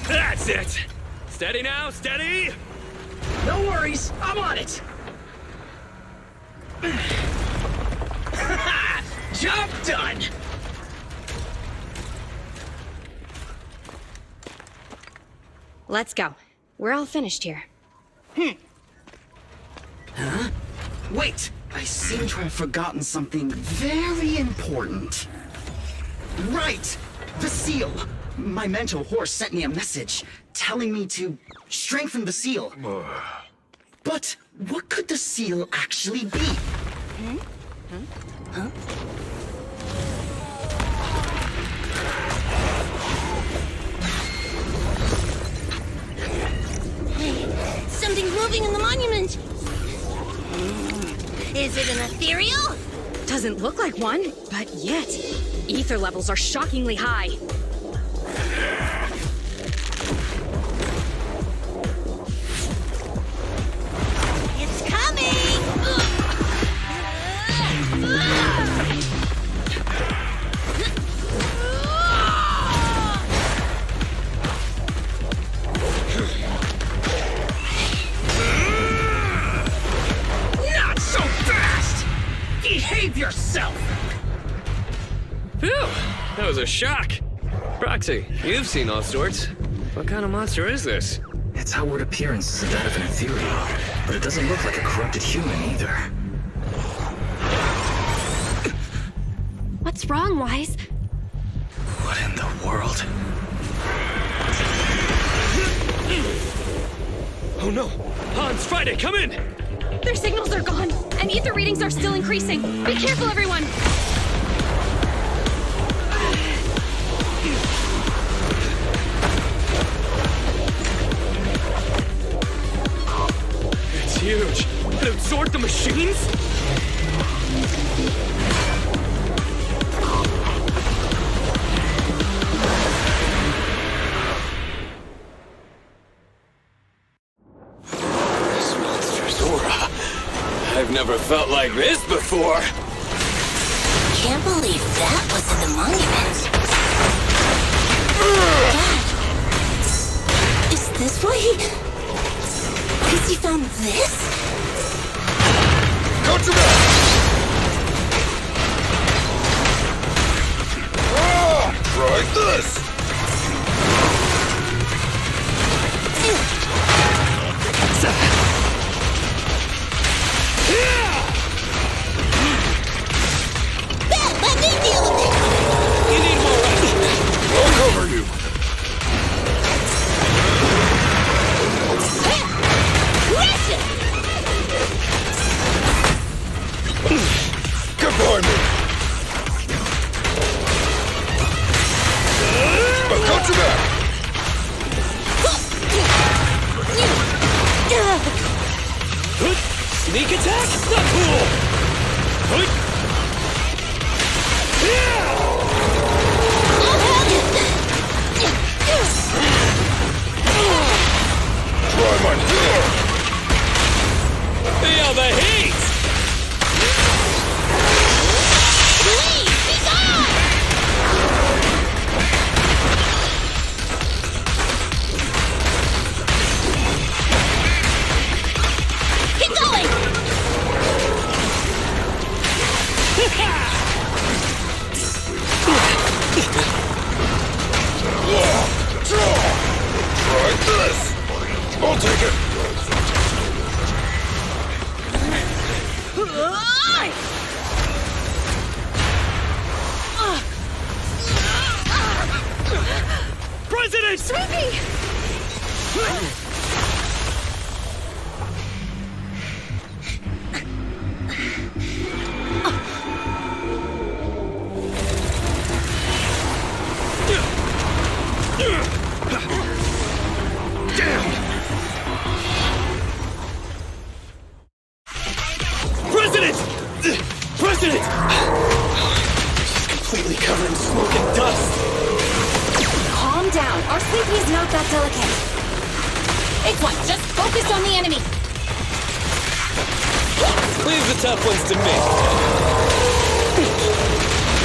That's it. Steady now, steady. No worries, I'm on it. Job done. Let's go. We're all finished here. Huh? Wait! I seem to have forgotten something very important. Right! The seal! My mental horse sent me a message telling me to strengthen the seal. But what could the seal actually be? Huh? Hey, something's moving in the monument. Is it an ethereal? Doesn't look like one, but yet, ether levels are shockingly high. It's coming! Not so fast! Behave yourself! Phew! That was a shock. Proxy, you've seen all sorts. What kind of monster is this? Its outward appearance is that of an ethereal, but it doesn't look like a corrupted human either. What's wrong, Wise? What in the world? Oh no! Hans, Friday, come in! Their signals are gone, and ether readings are still increasing. Be careful, everyone! It's huge. It absorbed the machines? This monster's aura. I've never felt like this before. Can't believe that was in the monument. Dad, is this why he found this? Go to bed! Try this! Dad, let me deal with it! You need more rest. I'll cover you! Get behind me! I've got your back! Sneak attack? Not cool! Try my hair! Feel the heat! Please, be gone! Keep going! Try this! I'll take it! President! Sweepy! President! President! She's completely covered in smoke and dust. Calm down. Our Sleepy is not that delicate. It's what? Just focus on the enemy. Leave the tough ones to me.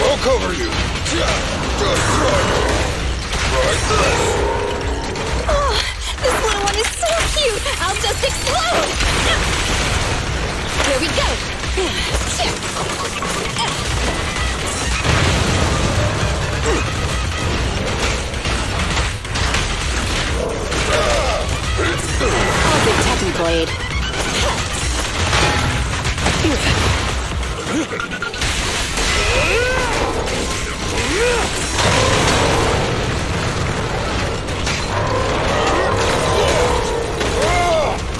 I'll cover you! Just try this! Oh, this little one is so cute! I'll just explode! Here we go. blade.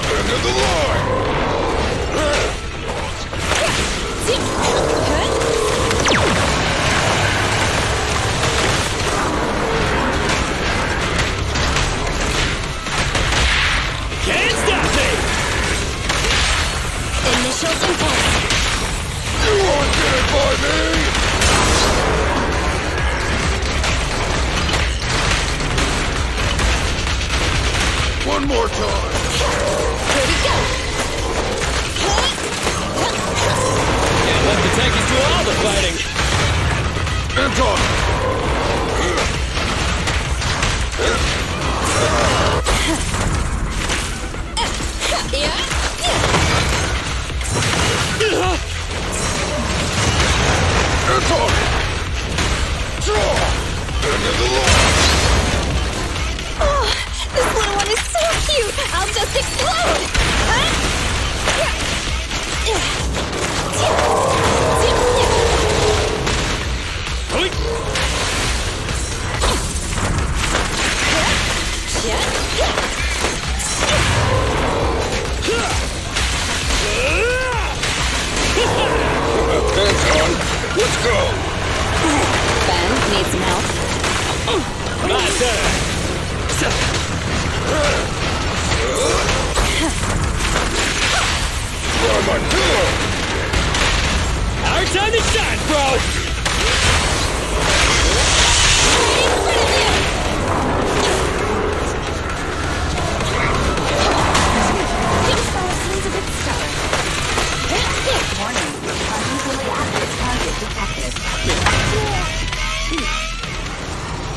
End of the line! Can't stop me! Initial impact. You won't get it by me! One more time! Here we go. Can't let the tankies do all the fighting! Anton! Anton! Draw! End of the line! Oh, this little one is so cute. I'll just explode. Anton, let's go! Ben, need some help? My turn! I'm a killer! Our time to shine, bro!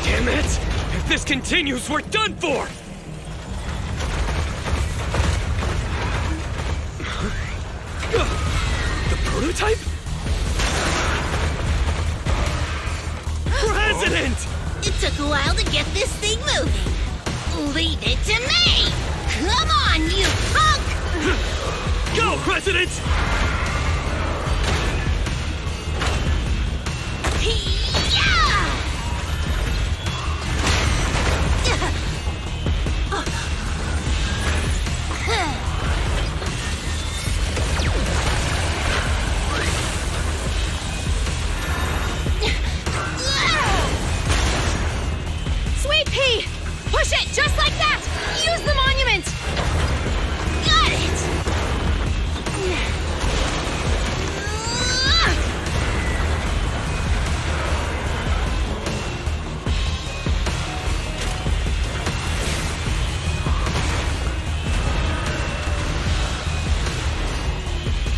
Damn it! If this continues, we're done for! The prototype? President! It took a while to get this thing moving. Leave it to me! Come on, you punk! Go, President! Sweet pea! Push it just like that! Use the monument! Got it!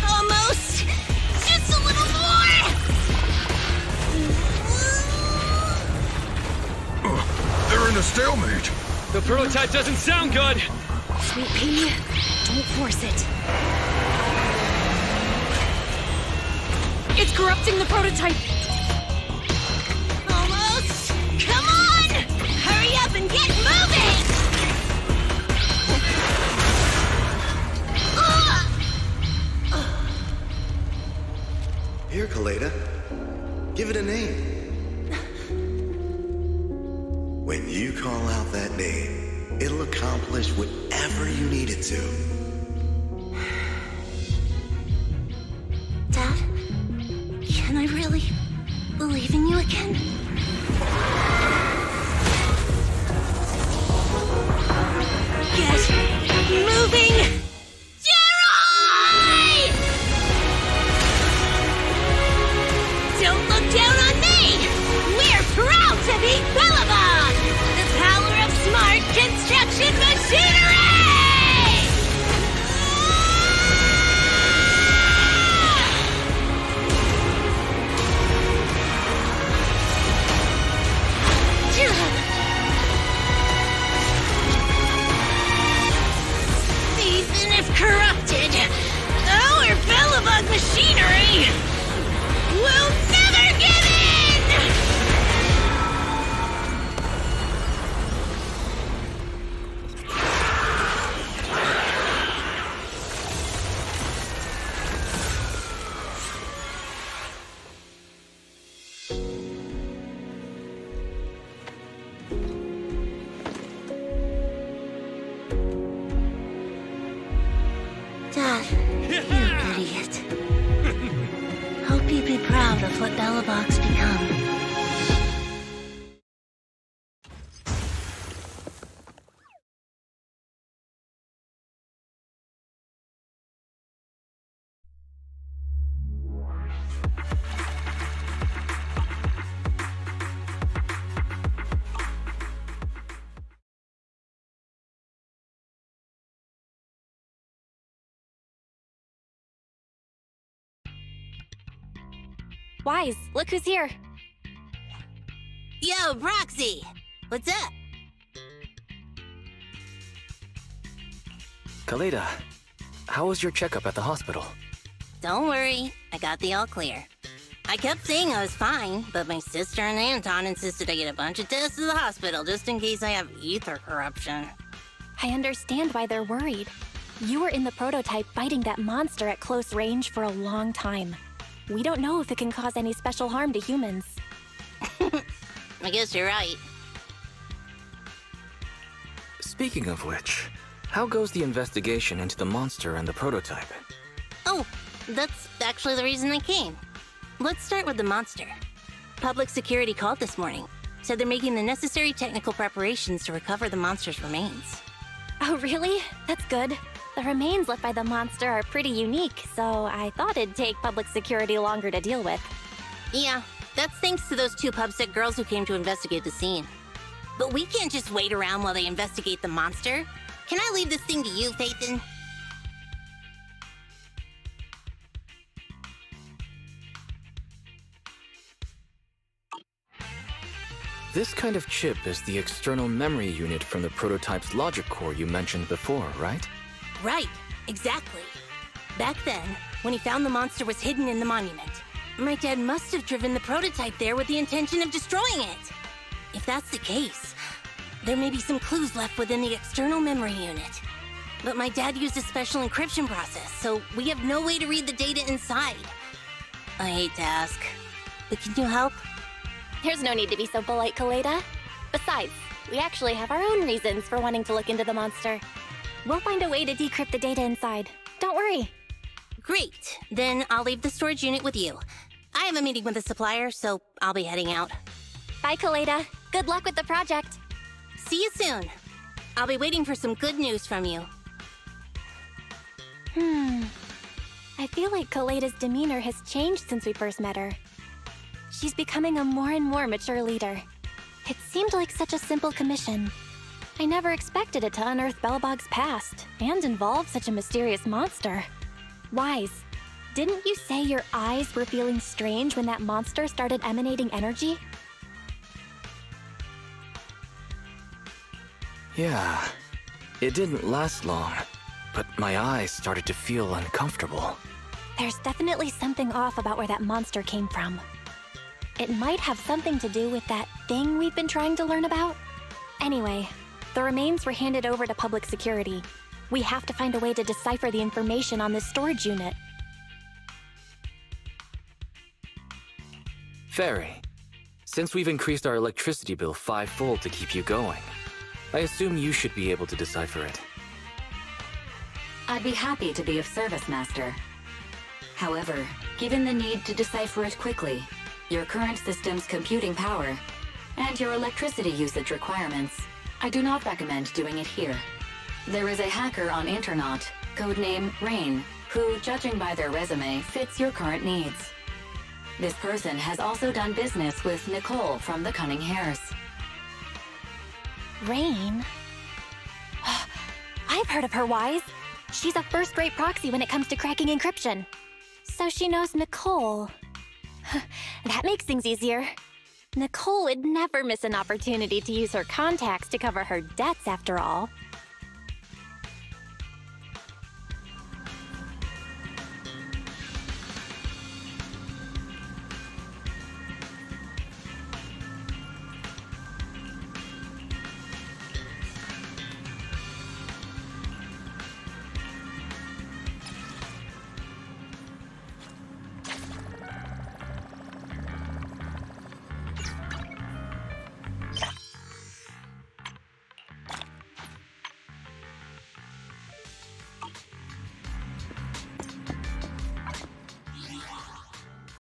Almost! Just a little more! They're in a stalemate. The prototype doesn't sound good! Sweet pea, don't force it. It's corrupting the prototype. Almost! Come on! Hurry up and get moving! Here, Kaleda. Give it a name. When you call out that name, it'll accomplish whatever you need it to. Dad, can I really believe in you again? Get moving! Jerry! Don't look down on me! We're proud to be Belabog! The power of smart construction machinery! proud of what belabogs become. Wise, look who's here. Yo, Proxy! What's up? Kaleda, how was your checkup at the hospital? Don't worry, I got the all clear. I kept saying I was fine, but my sister and Anton insisted I get a bunch of tests at the hospital just in case I have ether corruption. I understand why they're worried. You were in the prototype fighting that monster at close range for a long time. We don't know if it can cause any special harm to humans. I guess you're right. Speaking of which, how goes the investigation into the monster and the prototype? Oh, that's actually the reason I came. Let's start with the monster. Public security called this morning. Said they're making the necessary technical preparations to recover the monster's remains. Oh, really? That's good. The remains left by the monster are pretty unique, so I thought it'd take public security longer to deal with. Yeah, that's thanks to those two pubsec girls who came to investigate the scene. But we can't just wait around while they investigate the monster. Can I leave this thing to you, Phaethon? This kind of chip is the external memory unit from the prototype's logic core you mentioned before, right? Right, exactly. Back then, when he found the monster was hidden in the monument, my dad must have driven the prototype there with the intention of destroying it. If that's the case, there may be some clues left within the external memory unit. But my dad used a special encryption process, so we have no way to read the data inside. I hate to ask, but can you help? There's no need to be so polite, Kaleda. Besides, we actually have our own reasons for wanting to look into the monster. We'll find a way to decrypt the data inside. Don't worry. Great. Then I'll leave the storage unit with you. I have a meeting with the supplier, so I'll be heading out. Bye, Kaleda. Good luck with the project. See you soon. I'll be waiting for some good news from you. I feel like Kaleda's demeanor has changed since we first met her. She's becoming a more and more mature leader. It seemed like such a simple commission. I never expected it to unearth Belabog's past and involve such a mysterious monster. Wise, didn't you say your eyes were feeling strange when that monster started emanating energy? Yeah, it didn't last long, but my eyes started to feel uncomfortable. There's definitely something off about where that monster came from. It might have something to do with that thing we've been trying to learn about. Anyway, the remains were handed over to public security. We have to find a way to decipher the information on this storage unit. Fairy, since we've increased our electricity bill 5-fold to keep you going, I assume you should be able to decipher it. I'd be happy to be of service, Master. However, given the need to decipher it quickly, your current system's computing power, and your electricity usage requirements, I do not recommend doing it here. There is a hacker on Internaut, codename Rain, who, judging by their resume, fits your current needs. This person has also done business with Nicole from the Cunning Hares. Rain? I've heard of her, Wise. She's a first-rate proxy when it comes to cracking encryption. So she knows Nicole. That makes things easier. Nicole would never miss an opportunity to use her contacts to cover her debts, after all.